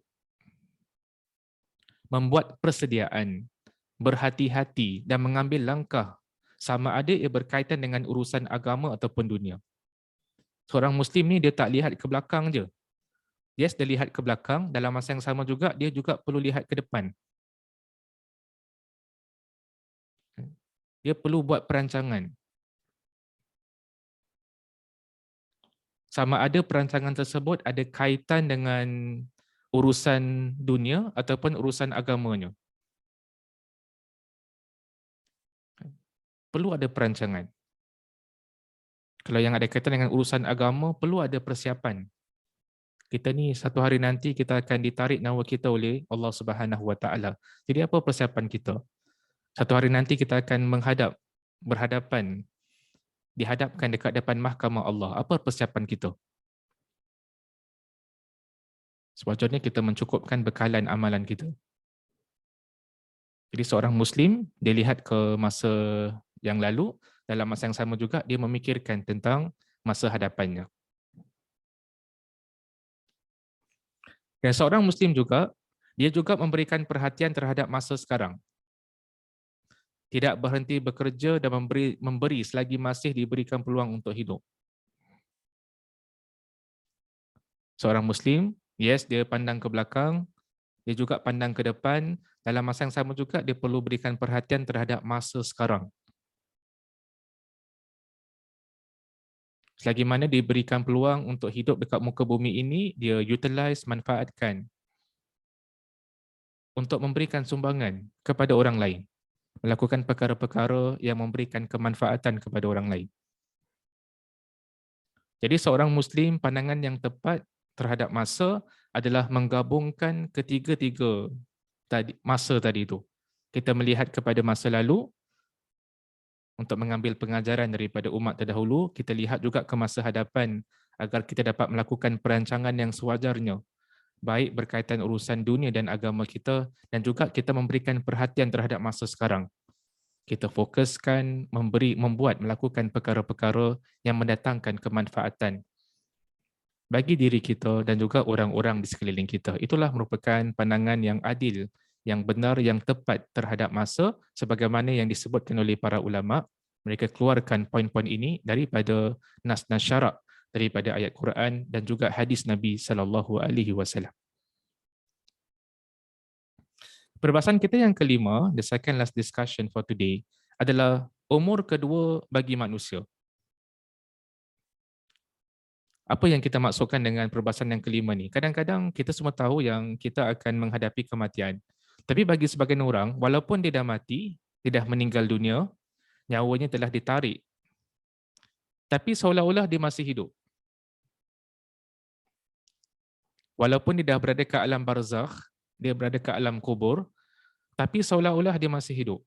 Membuat persediaan, berhati-hati dan mengambil langkah sama ada ia berkaitan dengan urusan agama ataupun dunia. Seorang Muslim ni dia tak lihat ke belakang je. Yes, dia lihat ke belakang, dalam masa yang sama juga dia juga perlu lihat ke depan. Dia perlu buat perancangan. Sama ada perancangan tersebut ada kaitan dengan urusan dunia ataupun urusan agamanya. Perlu ada perancangan. Kalau yang ada kaitan dengan urusan agama, perlu ada persiapan. Kita ni satu hari nanti kita akan ditarik nyawa kita oleh Allah Subhanahu Wa Taala. Jadi apa persiapan kita? Satu hari nanti kita akan dihadapkan dekat depan mahkamah Allah. Apa persiapan kita? Sepatutnya kita mencukupkan bekalan amalan kita. Jadi seorang Muslim, dia lihat ke masa yang lalu, dalam masa yang sama juga dia memikirkan tentang masa hadapannya. Dan seorang Muslim juga, dia juga memberikan perhatian terhadap masa sekarang. Tidak berhenti bekerja dan memberi selagi masih diberikan peluang untuk hidup. Seorang Muslim, yes, dia pandang ke belakang, dia juga pandang ke depan, dalam masa yang sama juga dia perlu berikan perhatian terhadap masa sekarang. Selagi mana diberikan peluang untuk hidup dekat muka bumi ini, dia utilize, manfaatkan untuk memberikan sumbangan kepada orang lain. Melakukan perkara-perkara yang memberikan kemanfaatan kepada orang lain. Jadi seorang Muslim, pandangan yang tepat terhadap masa adalah menggabungkan ketiga-tiga masa tadi itu. Kita melihat kepada masa lalu untuk mengambil pengajaran daripada umat terdahulu, kita lihat juga ke masa hadapan agar kita dapat melakukan perancangan yang sewajarnya, baik berkaitan urusan dunia dan agama kita, dan juga kita memberikan perhatian terhadap masa sekarang. Kita fokuskan melakukan perkara-perkara yang mendatangkan kemanfaatan bagi diri kita dan juga orang-orang di sekeliling kita. Itulah merupakan pandangan yang adil, yang benar, yang tepat terhadap masa sebagaimana yang disebutkan oleh para ulama. Mereka keluarkan poin-poin ini daripada nas-nas syarak, daripada ayat Quran dan juga hadis Nabi sallallahu alaihi wasallam. Perbahasan kita yang kelima, the second last discussion for today, adalah umur kedua bagi manusia. Apa yang kita maksudkan dengan perbahasan yang kelima ni? Kadang-kadang kita semua tahu yang kita akan menghadapi kematian. Tapi bagi sebagian orang, walaupun dia dah mati, dia dah meninggal dunia, nyawanya telah ditarik, tapi seolah-olah dia masih hidup. Walaupun dia dah berada ke alam barzakh, dia berada ke alam kubur, tapi seolah-olah dia masih hidup.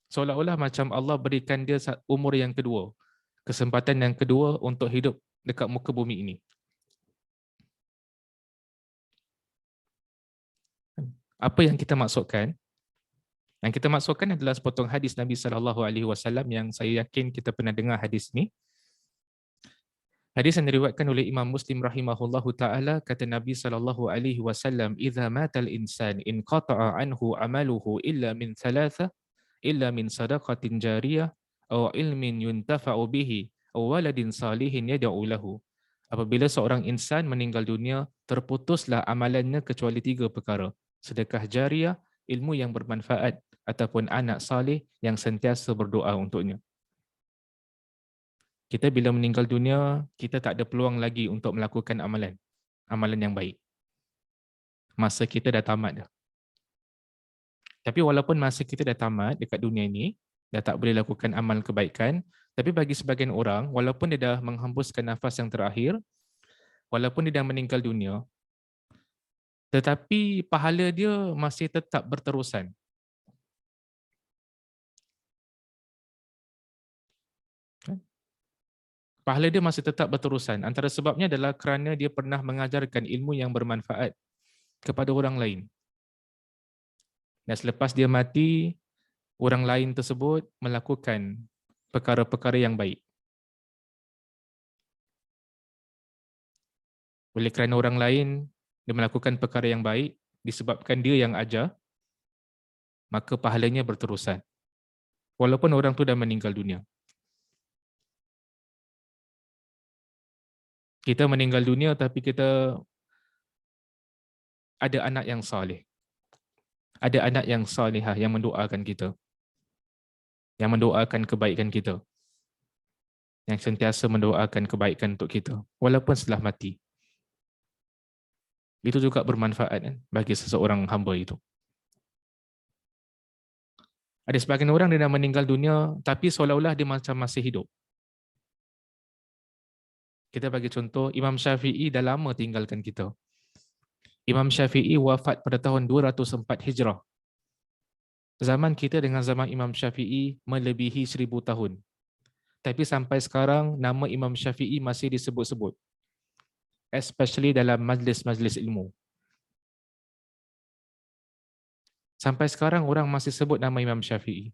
Seolah-olah macam Allah berikan dia umur yang kedua, kesempatan yang kedua untuk hidup dekat muka bumi ini. Apa yang kita maksudkan? Yang kita maksudkan adalah sepotong hadis Nabi SAW yang saya yakin kita pernah dengar hadis ini. Hadis yang diriwayatkan oleh Imam Muslim rahimahullahu taala, kata Nabi SAW, "Idza matal insan in qata'a anhu amaluhu illa min thalatha, illa min sadaqatin jariyah aw ilmin yuntafa'u bihi aw waladin salihin yad'u lahu." Apabila seorang insan meninggal dunia, terputuslah amalannya kecuali 3 perkara: sedekah jariah, ilmu yang bermanfaat, ataupun anak saleh yang sentiasa berdoa untuknya. Kita bila meninggal dunia, kita tak ada peluang lagi untuk melakukan amalan yang baik. Masa kita dah tamat dah. Tapi walaupun masa kita dah tamat dekat dunia ini, dah tak boleh lakukan amal kebaikan, tapi bagi sebagian orang, walaupun dia dah menghembuskan nafas yang terakhir, walaupun dia dah meninggal dunia, tetapi pahala dia masih tetap berterusan. Pahala dia masih tetap berterusan. Antara sebabnya adalah kerana dia pernah mengajarkan ilmu yang bermanfaat kepada orang lain. Dan selepas dia mati, orang lain tersebut melakukan perkara-perkara yang baik. Oleh kerana orang lain dia melakukan perkara yang baik, disebabkan dia yang ajar, maka pahalanya berterusan. Walaupun orang tu dah meninggal dunia. Kita meninggal dunia tapi kita ada anak yang soleh. Ada anak yang solehah yang mendoakan kita. Yang mendoakan kebaikan kita. Yang sentiasa mendoakan kebaikan untuk kita. Walaupun setelah mati. Itu juga bermanfaat bagi seseorang hamba itu. Ada sebagian orang dia dah meninggal dunia tapi seolah-olah dia macam masih hidup. Kita bagi contoh, Imam Syafi'i dah lama tinggalkan kita. Imam Syafi'i wafat pada tahun 204 Hijrah. Zaman kita dengan zaman Imam Syafi'i melebihi 1000 tahun. Tapi sampai sekarang nama Imam Syafi'i masih disebut-sebut. Especially dalam majlis-majlis ilmu. Sampai sekarang orang masih sebut nama Imam Syafi'i.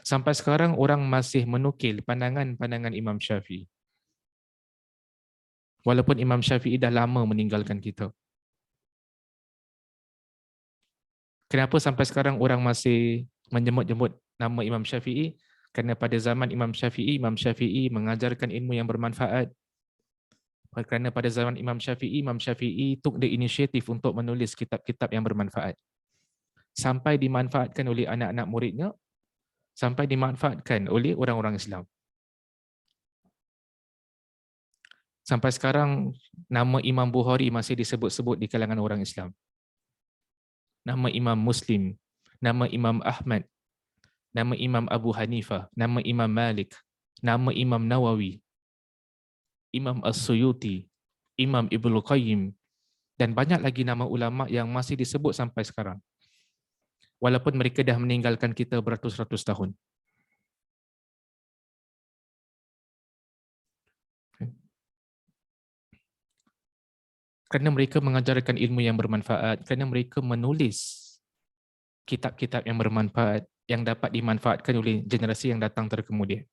Sampai sekarang orang masih menukil pandangan-pandangan Imam Syafi'i. Walaupun Imam Syafi'i dah lama meninggalkan kita. Kenapa sampai sekarang orang masih menyebut-nyebut nama Imam Syafi'i? Kerana pada zaman Imam Syafi'i mengajarkan ilmu yang bermanfaat. Kerana pada zaman Imam Syafi'i took the initiative untuk menulis kitab-kitab yang bermanfaat. Sampai dimanfaatkan oleh anak-anak muridnya, sampai dimanfaatkan oleh orang-orang Islam. Sampai sekarang, nama Imam Bukhari masih disebut-sebut di kalangan orang Islam. Nama Imam Muslim, nama Imam Ahmad, nama Imam Abu Hanifah, nama Imam Malik, nama Imam Nawawi, Imam As-Suyuti, Imam Ibnu Qayyim, dan banyak lagi nama ulama yang masih disebut sampai sekarang. Walaupun mereka dah meninggalkan kita beratus-ratus tahun. kerana mereka mengajarkan ilmu yang bermanfaat, kerana mereka menulis kitab-kitab yang bermanfaat yang dapat dimanfaatkan oleh generasi yang datang terkemudian.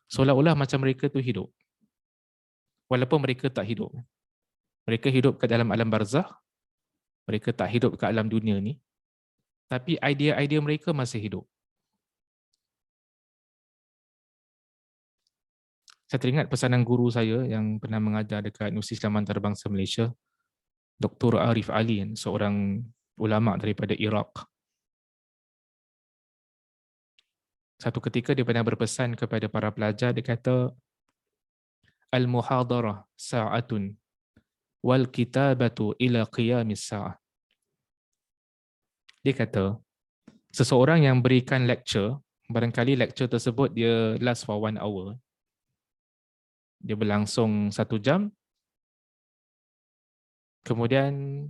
Seolah-olah macam mereka tu hidup. Walaupun mereka tak hidup. Mereka hidup kat dalam alam barzakh, mereka tak hidup kat alam dunia ni, tapi idea-idea mereka masih hidup. Saya teringat pesanan guru saya yang pernah mengajar dekat Universiti Islam Antarabangsa Malaysia, Dr. Arif Ali, seorang ulama daripada Iraq. Satu ketika dia pernah berpesan kepada para pelajar, dia kata, Al-muhadarah sa'atun wal kitabatu ila qiyamis sa'ah. Dia kata, seseorang yang berikan lecture, barangkali lecture tersebut dia last for 1 hour. Dia berlangsung 1 jam. Kemudian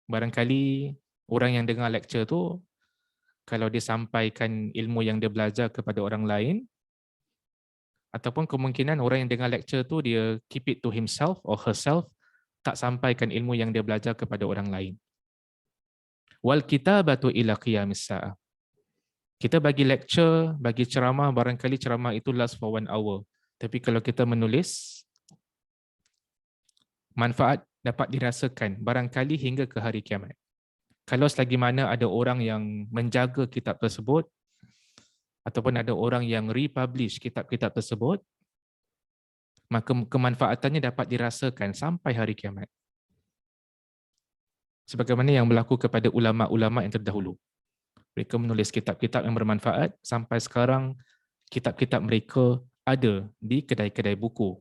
barangkali orang yang dengar lecture tu, kalau dia sampaikan ilmu yang dia belajar kepada orang lain, ataupun kemungkinan orang yang dengar lecture tu dia keep it to himself or herself, tak sampaikan ilmu yang dia belajar kepada orang lain. Wal kitabatu ila qiyamis sa'ah. Kita bagi lecture, bagi ceramah, barangkali ceramah itu last for 1 hour. Tapi kalau kita menulis, manfaat dapat dirasakan barangkali hingga ke hari kiamat. Kalau selagi mana ada orang yang menjaga kitab tersebut, ataupun ada orang yang republish kitab-kitab tersebut, maka kemanfaatannya dapat dirasakan sampai hari kiamat. Sebagaimana yang berlaku kepada ulama-ulama yang terdahulu. Mereka menulis kitab-kitab yang bermanfaat, sampai sekarang kitab-kitab mereka ada di kedai-kedai buku,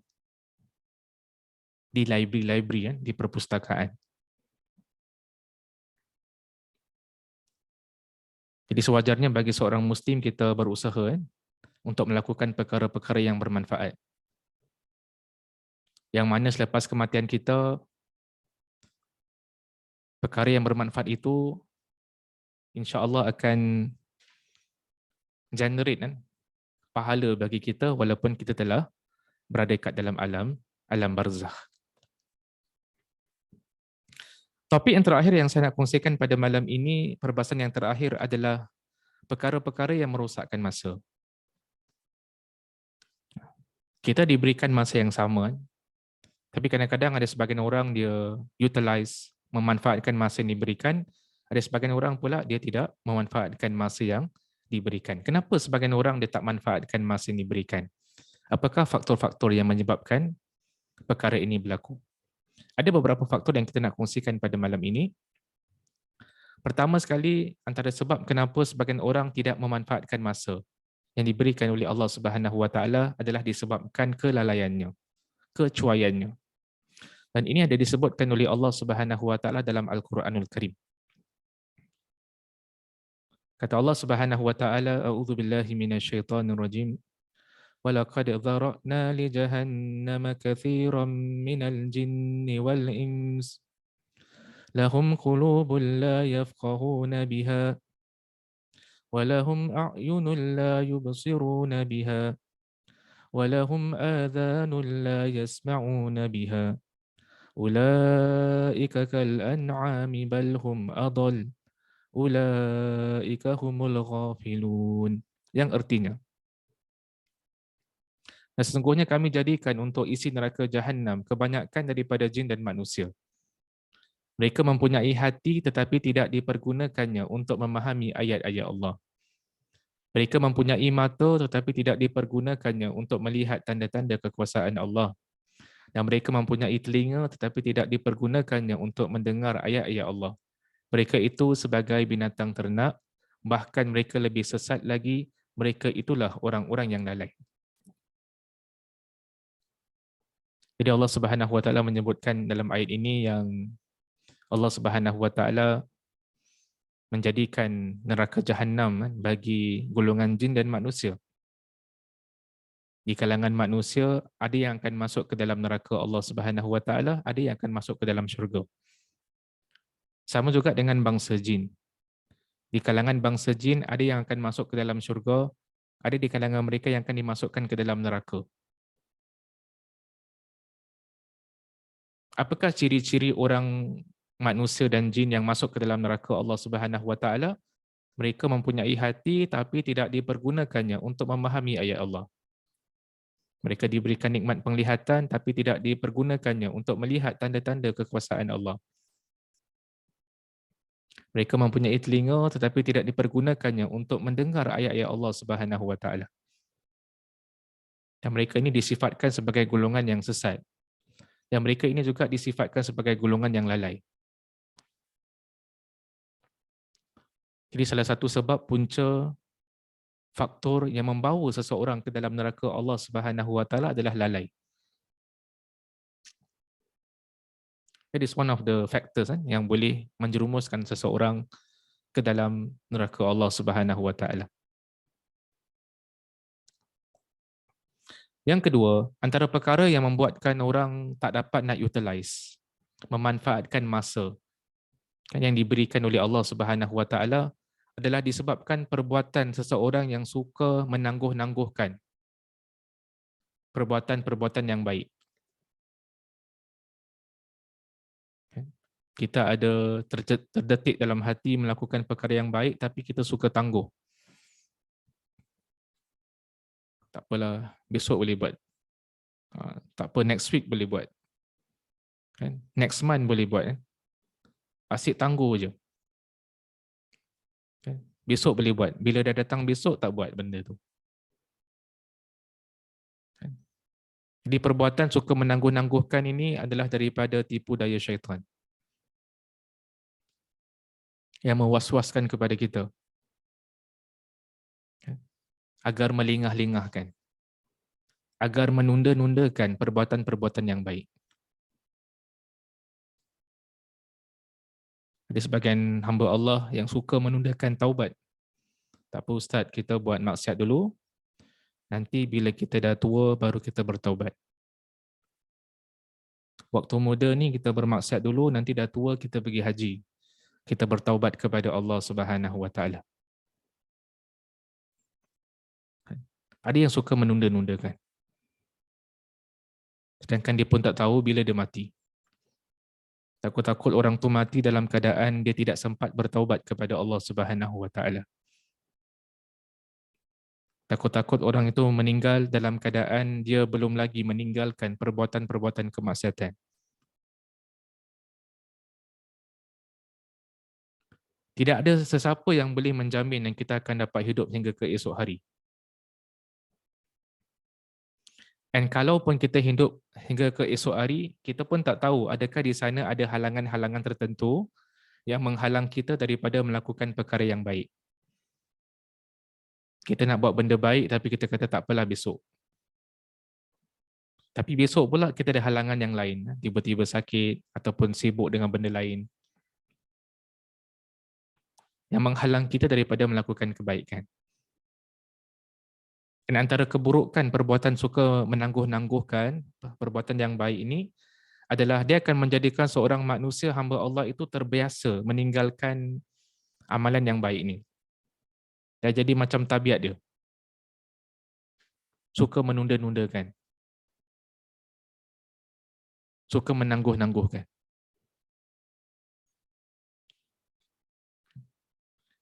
di library-library, di perpustakaan. Jadi sewajarnya bagi seorang Muslim kita berusaha untuk melakukan perkara-perkara yang bermanfaat. Yang mana selepas kematian kita, perkara yang bermanfaat itu insya-Allah akan generate pahala bagi kita walaupun kita telah berada kat dalam alam barzakh. Topik yang terakhir yang saya nak kongsikan pada malam ini, perbahasan yang terakhir adalah perkara-perkara yang merosakkan masa. Kita diberikan masa yang sama, tapi kadang-kadang ada sebahagian orang dia utilize, memanfaatkan masa yang diberikan, ada sebahagian orang pula dia tidak memanfaatkan masa yang diberikan. Kenapa sebahagian orang dia tak manfaatkan masa yang diberikan? Apakah faktor-faktor yang menyebabkan perkara ini berlaku? Ada beberapa faktor yang kita nak kongsikan pada malam ini. Pertama sekali, antara sebab kenapa sebahagian orang tidak memanfaatkan masa yang diberikan oleh Allah Subhanahu Wa Taala adalah disebabkan kelalaiannya, kecuaiannya. Dan ini ada disebutkan oleh Allah Subhanahu Wa Taala dalam Al-Quranul Karim. Kata Allah Subhanahu Wa Taala, A'udzubillahi minasyaitonir rajim. وَلَقَدْ ذَرَأْنَا لِجَهَنَّمَ كَثِيرًا مِنَ الْجِنِّ وَالْإِنسِ لَهُمْ قُلُوبٌ لَا يَفْقَهُونَ بِهَا وَلَهُمْ أَعْيُنٌ لَا يُبْصِرُونَ بِهَا وَلَهُمْ آذَانٌ لَا يَسْمَعُونَ بِهَا أُولَئِكَ كَالْأَنْعَامِ بَلْ هُمْ أَضَلُّ أُولَئِكَ هُمُ الْغَافِلُونَ. Yang artinya, dan sesungguhnya kami jadikan untuk isi neraka Jahannam kebanyakan daripada jin dan manusia. Mereka mempunyai hati tetapi tidak dipergunakannya untuk memahami ayat-ayat Allah. Mereka mempunyai mata tetapi tidak dipergunakannya untuk melihat tanda-tanda kekuasaan Allah. Dan mereka mempunyai telinga tetapi tidak dipergunakannya untuk mendengar ayat-ayat Allah. Mereka itu sebagai binatang ternak, bahkan mereka lebih sesat lagi, mereka itulah orang-orang yang lalai. Jadi Allah Subhanahu Wa Taala menyebutkan dalam ayat ini yang Allah Subhanahu Wa Taala menjadikan neraka Jahannam bagi golongan jin dan manusia. Di kalangan manusia ada yang akan masuk ke dalam neraka Allah Subhanahu Wa Taala, ada yang akan masuk ke dalam syurga. Sama juga dengan bangsa jin. Di kalangan bangsa jin ada yang akan masuk ke dalam syurga, ada di kalangan mereka yang akan dimasukkan ke dalam neraka. Apakah ciri-ciri orang manusia dan jin yang masuk ke dalam neraka Allah Subhanahu Wa Taala? Mereka mempunyai hati tapi tidak dipergunakannya untuk memahami ayat Allah. Mereka diberikan nikmat penglihatan tapi tidak dipergunakannya untuk melihat tanda-tanda kekuasaan Allah. Mereka mempunyai telinga tetapi tidak dipergunakannya untuk mendengar ayat-ayat Allah Subhanahu Wa Taala. Dan mereka ini disifatkan sebagai golongan yang sesat. Dan mereka ini juga disifatkan sebagai golongan yang lalai. Jadi salah satu sebab punca faktor yang membawa seseorang ke dalam neraka Allah Subhanahu Wa Taala adalah lalai. That is one of the factors yang boleh menjerumuskan seseorang ke dalam neraka Allah Subhanahu Wa Taala. Yang kedua, antara perkara yang membuatkan orang tak dapat nak utilize, memanfaatkan masa yang diberikan oleh Allah Subhanahu Wa Taala adalah disebabkan perbuatan seseorang yang suka menangguh-nangguhkan perbuatan-perbuatan yang baik. Kita ada terdetik dalam hati melakukan perkara yang baik tapi kita suka tangguh. Tak apalah, besok boleh buat. Tak apa, next week boleh buat. Next month boleh buat. Asyik tangguh je. Besok boleh buat. Bila dah datang besok, tak buat benda tu. Jadi perbuatan suka menangguh-nangguhkan ini adalah daripada tipu daya syaitan yang mewaswaskan kepada kita agar melingah-lingahkan, agar menunda-nundakan perbuatan-perbuatan yang baik. Ada sebagian hamba Allah yang suka menundakan taubat. Tak apa Ustaz, kita buat maksiat dulu, nanti bila kita dah tua baru kita bertaubat. Waktu muda ni kita bermaksiat dulu, nanti dah tua kita pergi haji. Kita bertaubat kepada Allah Subhanahu Wa Taala. Ada yang suka menunda-nundakan. Sedangkan dia pun tak tahu bila dia mati. Takut-takut orang tu mati dalam keadaan dia tidak sempat bertaubat kepada Allah Subhanahu Wa Taala. Takut-takut orang itu meninggal dalam keadaan dia belum lagi meninggalkan perbuatan-perbuatan kemaksiatan. Tidak ada sesiapa yang boleh menjamin yang kita akan dapat hidup hingga ke esok hari. Dan kalaupun kita hidup hingga ke esok hari, kita pun tak tahu adakah di sana ada halangan-halangan tertentu yang menghalang kita daripada melakukan perkara yang baik. Kita nak buat benda baik tapi kita kata tak apalah besok. Tapi besok pula kita ada halangan yang lain. Tiba-tiba sakit ataupun sibuk dengan benda lain yang menghalang kita daripada melakukan kebaikan. Dan antara keburukan perbuatan suka menangguh-nangguhkan perbuatan yang baik ini adalah dia akan menjadikan seorang manusia hamba Allah itu terbiasa meninggalkan amalan yang baik ini. Dah jadi macam tabiat dia. Suka menunda-nundakan. Suka menangguh-nangguhkan.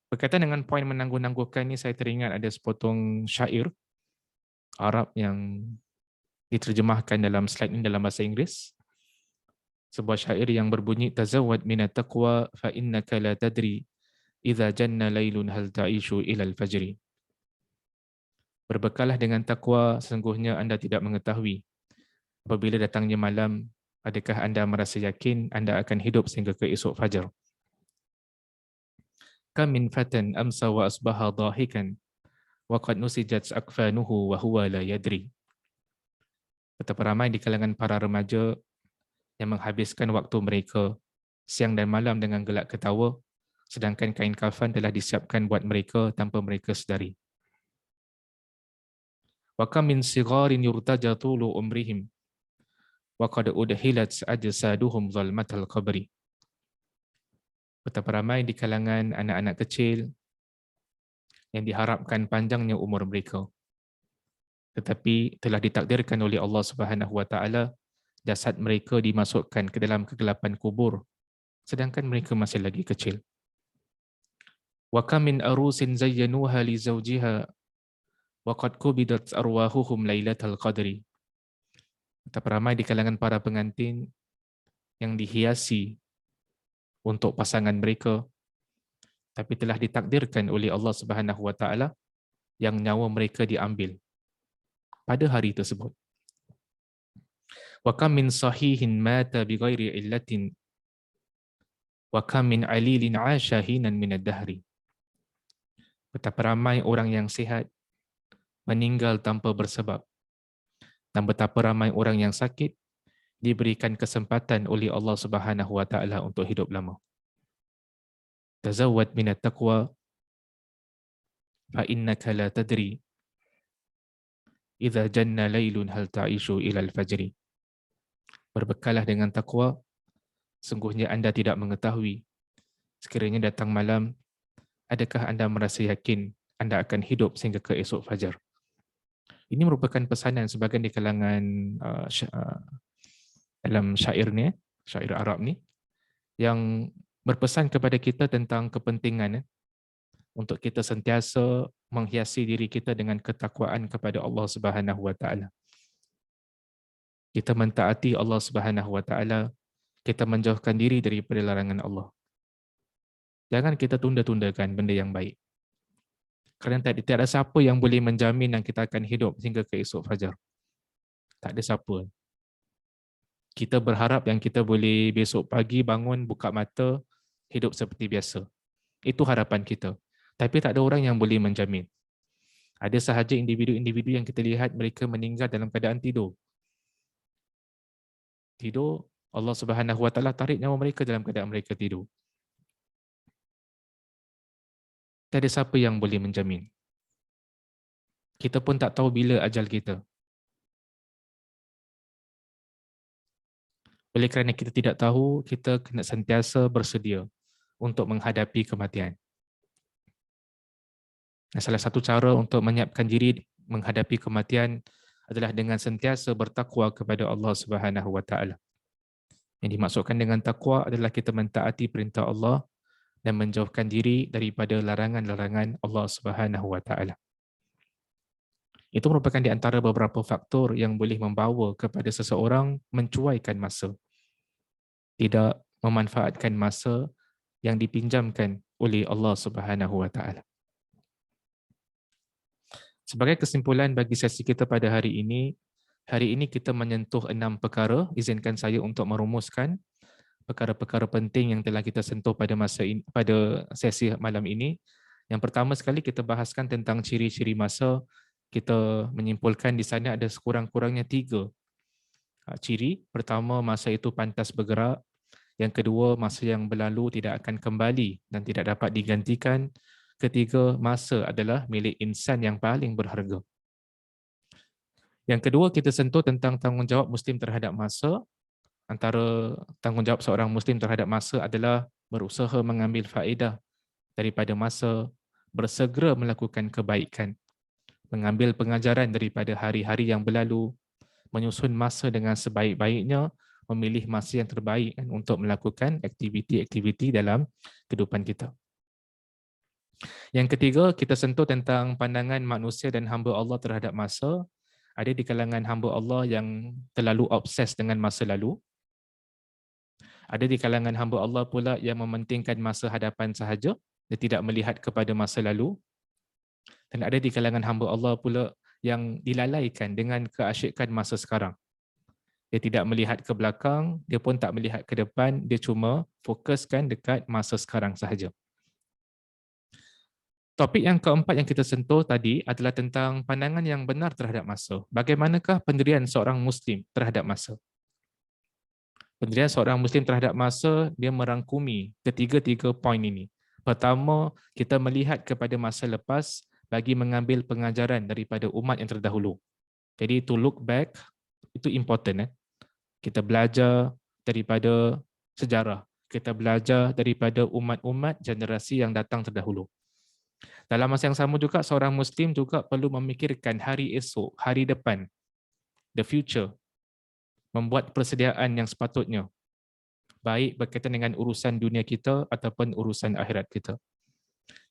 Berkaitan dengan poin menangguh-nangguhkan ini, saya teringat ada sepotong syair Arab yang diterjemahkan dalam slide ini dalam bahasa Inggeris. Sebuah syair yang berbunyi, Tazawwad minat taqwa fa innaka la tadri idza janna lailun hal ta'ishu ila al-fajri. Berbekalah dengan takwa, sesungguhnya anda tidak mengetahui apabila datangnya malam, adakah anda merasa yakin anda akan hidup sehingga ke esok fajar. Kam min fatan amsa wa asbaha dahikan wa qad nusijat akfanuhu wa huwa la yadri. Betapa ramai di kalangan para remaja yang menghabiskan waktu mereka siang dan malam dengan gelak ketawa, sedangkan kain kafan telah disiapkan buat mereka tanpa mereka sedari. Wa kam min sigharin yurtaja tulu umrihim wa qad udhilat ajsaduhum zalmatal qabri. Betapa ramai di kalangan anak-anak kecil yang diharapkan panjangnya umur mereka, tetapi telah ditakdirkan oleh Allah Subhanahu Wa Taala jasad mereka dimasukkan ke dalam kegelapan kubur sedangkan mereka masih lagi kecil. Wa kam min arusin zayyanuha li zawjiha wa qad qubidat arwahuhum lailatal qadri. Betapa ramai di kalangan para pengantin yang dihiasi untuk pasangan mereka, tapi telah ditakdirkan oleh Allah Subhanahu wa taala yang nyawa mereka diambil pada hari tersebut. Wa kam min sahihin mata bighairi illatin wa kam min alilin 'asha hinan min ad-dahri. Betapa ramai orang yang sihat meninggal tanpa bersebab, dan betapa ramai orang yang sakit diberikan kesempatan oleh Allah Subhanahu wa taala untuk hidup lama. Tazawwad minat taqwa fa innaka la tadri idza janna lailun hal ta'ishu ila al-fajri. Berbekalah dengan takwa, sungguhnya anda tidak mengetahui sekiranya datang malam, adakah anda merasa yakin anda akan hidup sehingga ke esok fajar. Ini merupakan pesanan sebagian di kalangan dalam syair ni, syair Arab ni, yang berpesan kepada kita tentang kepentingan untuk kita sentiasa menghiasi diri kita dengan ketakwaan kepada Allah Subhanahu wa taala. Kita mentaati Allah Subhanahu wa taala, kita menjauhkan diri daripada larangan Allah. Jangan kita tunda-tundakan benda yang baik. Kerana tidak ada siapa yang boleh menjamin yang kita akan hidup hingga ke esok fajar. Tak ada siapa. Kita berharap yang kita boleh besok pagi bangun, buka mata, hidup seperti biasa. Itu harapan kita. Tapi tak ada orang yang boleh menjamin. Ada sahaja individu-individu yang kita lihat mereka meninggal dalam keadaan tidur. Tidur, Allah Subhanahu wa taala tarik nyawa mereka dalam keadaan mereka tidur. Tak ada siapa yang boleh menjamin. Kita pun tak tahu bila ajal kita. Oleh kerana kita tidak tahu, kita kena sentiasa bersedia untuk menghadapi kematian. Dan salah satu cara untuk menyiapkan diri menghadapi kematian adalah dengan sentiasa bertakwa kepada Allah Subhanahu wa taala. Yang dimaksudkan dengan takwa adalah kita mentaati perintah Allah dan menjauhkan diri daripada larangan-larangan Allah Subhanahu wa taala. Itu merupakan di antara beberapa faktor yang boleh membawa kepada seseorang mencuaikan masa. Tidak memanfaatkan masa yang dipinjamkan oleh Allah Subhanahu wa taala. Sebagai kesimpulan bagi sesi kita pada hari ini kita menyentuh 6 perkara. Izinkan saya untuk merumuskan perkara-perkara penting yang telah kita sentuh pada pada sesi malam ini. Yang pertama sekali kita bahaskan tentang ciri-ciri masa. Kita menyimpulkan di sana ada sekurang-kurangnya 3 ciri. Pertama, masa itu pantas bergerak. Yang kedua, masa yang berlalu tidak akan kembali dan tidak dapat digantikan. Ketiga, masa adalah milik insan yang paling berharga. Yang kedua, kita sentuh tentang tanggungjawab Muslim terhadap masa. Antara tanggungjawab seorang Muslim terhadap masa adalah berusaha mengambil faedah daripada masa, bersegera melakukan kebaikan, mengambil pengajaran daripada hari-hari yang berlalu, menyusun masa dengan sebaik-baiknya, memilih masa yang terbaik untuk melakukan aktiviti-aktiviti dalam kehidupan kita. Yang ketiga, kita sentuh tentang pandangan manusia dan hamba Allah terhadap masa. Ada di kalangan hamba Allah yang terlalu obses dengan masa lalu. Ada di kalangan hamba Allah pula yang mementingkan masa hadapan sahaja, dia tidak melihat kepada masa lalu. Dan ada di kalangan hamba Allah pula yang dilalaikan dengan keasyikan masa sekarang. Dia tidak melihat ke belakang, dia pun tak melihat ke depan, dia cuma fokuskan dekat masa sekarang sahaja. Topik yang keempat yang kita sentuh tadi adalah tentang pandangan yang benar terhadap masa. Bagaimanakah pendirian seorang Muslim terhadap masa? Pendirian seorang Muslim terhadap masa, dia merangkumi ketiga-tiga poin ini. Pertama, kita melihat kepada masa lepas bagi mengambil pengajaran daripada umat yang terdahulu. Jadi to look back, itu important. Kita belajar daripada sejarah. Kita belajar daripada umat-umat generasi yang datang terdahulu. Dalam masa yang sama juga, seorang Muslim juga perlu memikirkan hari esok, hari depan, the future. membuat persediaan yang sepatutnya, baik berkaitan dengan urusan dunia kita ataupun urusan akhirat kita.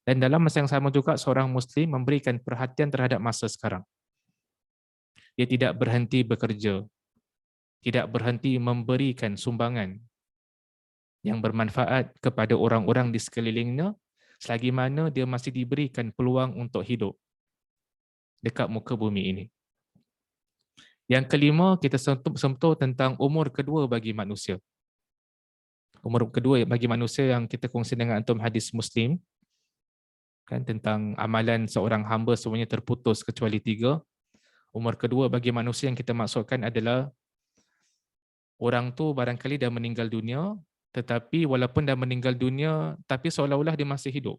Dan dalam masa yang sama juga, seorang Muslim memberikan perhatian terhadap masa sekarang. Dia tidak berhenti bekerja, tidak berhenti memberikan sumbangan yang bermanfaat kepada orang-orang di sekelilingnya, selagi mana dia masih diberikan peluang untuk hidup dekat muka bumi ini. Yang kelima, kita sentuh tentang umur kedua bagi manusia. Umur kedua bagi manusia yang kita kongsi dengan antum hadis Muslim, kan, tentang amalan seorang hamba semuanya terputus kecuali 3. Umur kedua bagi manusia yang kita maksudkan adalah orang tu barangkali dah meninggal dunia, tetapi walaupun dah meninggal dunia, tapi seolah-olah dia masih hidup.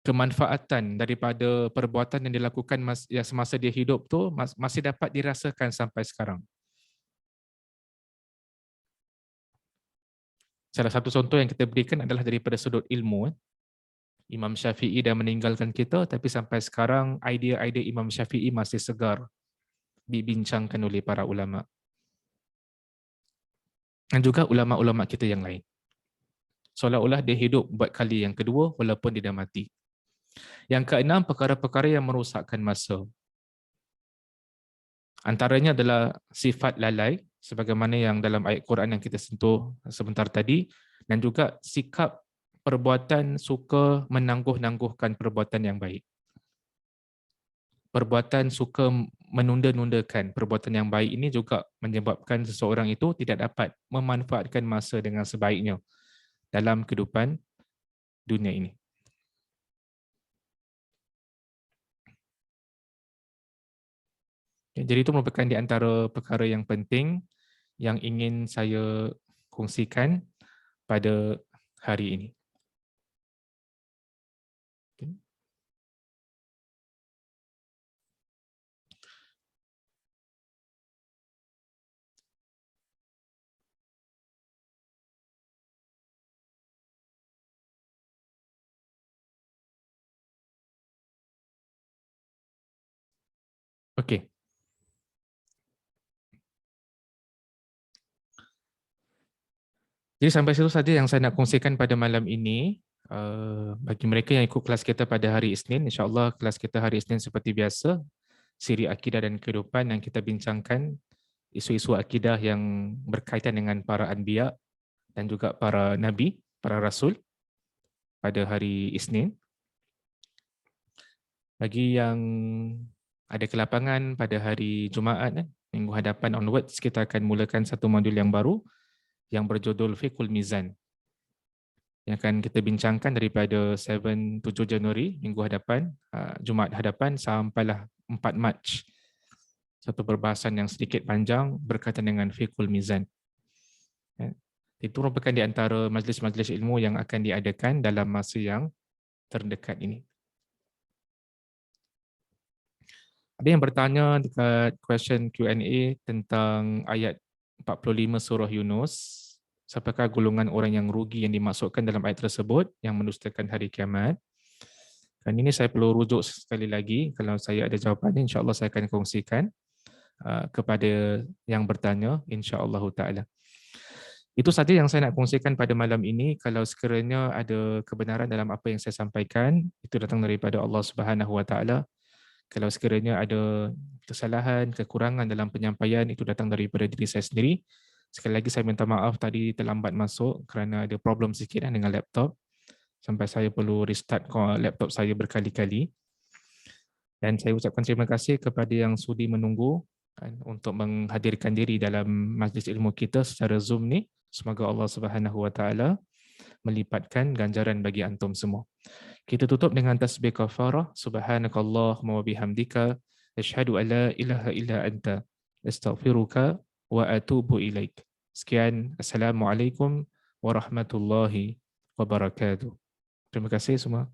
Kemanfaatan daripada perbuatan yang dilakukan semasa dia hidup tu masih dapat dirasakan sampai sekarang. Salah satu contoh yang kita berikan adalah daripada sudut ilmu. Imam Syafi'i dah meninggalkan kita, tapi sampai sekarang idea-idea Imam Syafi'i masih segar dibincangkan oleh para ulama. Dan juga ulama-ulama kita yang lain. Seolah-olah dia hidup buat kali yang kedua walaupun dia dah mati. Yang keenam, perkara-perkara yang merosakkan masa. Antaranya adalah sifat lalai, sebagaimana yang dalam ayat Quran yang kita sentuh sebentar tadi, dan juga sikap perbuatan suka menangguh-nangguhkan perbuatan yang baik. Perbuatan suka menunda-nundakan perbuatan yang baik ini juga menyebabkan seseorang itu tidak dapat memanfaatkan masa dengan sebaiknya dalam kehidupan dunia ini. Jadi itu merupakan di antara perkara yang penting yang ingin saya kongsikan pada hari ini. Okey. Jadi sampai situ saja yang saya nak kongsikan pada malam ini. Bagi mereka yang ikut kelas kita pada hari Isnin, insya-Allah kelas kita hari Isnin seperti biasa, siri akidah dan kehidupan yang kita bincangkan isu-isu akidah yang berkaitan dengan para anbiya dan juga para nabi, para rasul pada hari Isnin. Bagi yang ada kelapangan pada hari Jumaat, minggu hadapan onwards, kita akan mulakan satu modul yang baru yang berjudul Fiqhul Mizan, yang akan kita bincangkan daripada 7 Januari minggu hadapan, Jumaat hadapan sampailah 4 Mac. Satu perbahasan yang sedikit panjang berkaitan dengan Fiqhul Mizan. Itu merupakan di antara majlis-majlis ilmu yang akan diadakan dalam masa yang terdekat ini. Ada yang bertanya dekat question Q&A tentang ayat 45 surah Yunus. Siapakah golongan orang yang rugi yang dimaksudkan dalam ayat tersebut yang mendustakan hari kiamat? Dan ini saya perlu rujuk sekali lagi. Kalau saya ada jawapannya, insya-Allah saya akan kongsikan kepada yang bertanya, insya-Allah taala. Itu saja yang saya nak kongsikan pada malam ini. Kalau sekiranya ada kebenaran dalam apa yang saya sampaikan, itu datang daripada Allah Subhanahu Wa Taala. Kalau sekiranya ada kesalahan, kekurangan dalam penyampaian, itu datang daripada diri saya sendiri. Sekali lagi saya minta maaf tadi terlambat masuk kerana ada problem sikit dengan laptop. Sampai saya perlu restart laptop saya berkali-kali. Dan saya ucapkan terima kasih kepada yang sudi menunggu untuk menghadirkan diri dalam majlis ilmu kita secara Zoom ni. Semoga Allah Subhanahu Wa Taala melipatkan ganjaran bagi antum semua. Kita tutup dengan tasbih kafarah. Subhanakallahumma wa bihamdika asyhadu an la ilaha illa anta astaghfiruka wa atubu ilaik. Sekian, assalamualaikum warahmatullahi wabarakatuh. Terima kasih semua.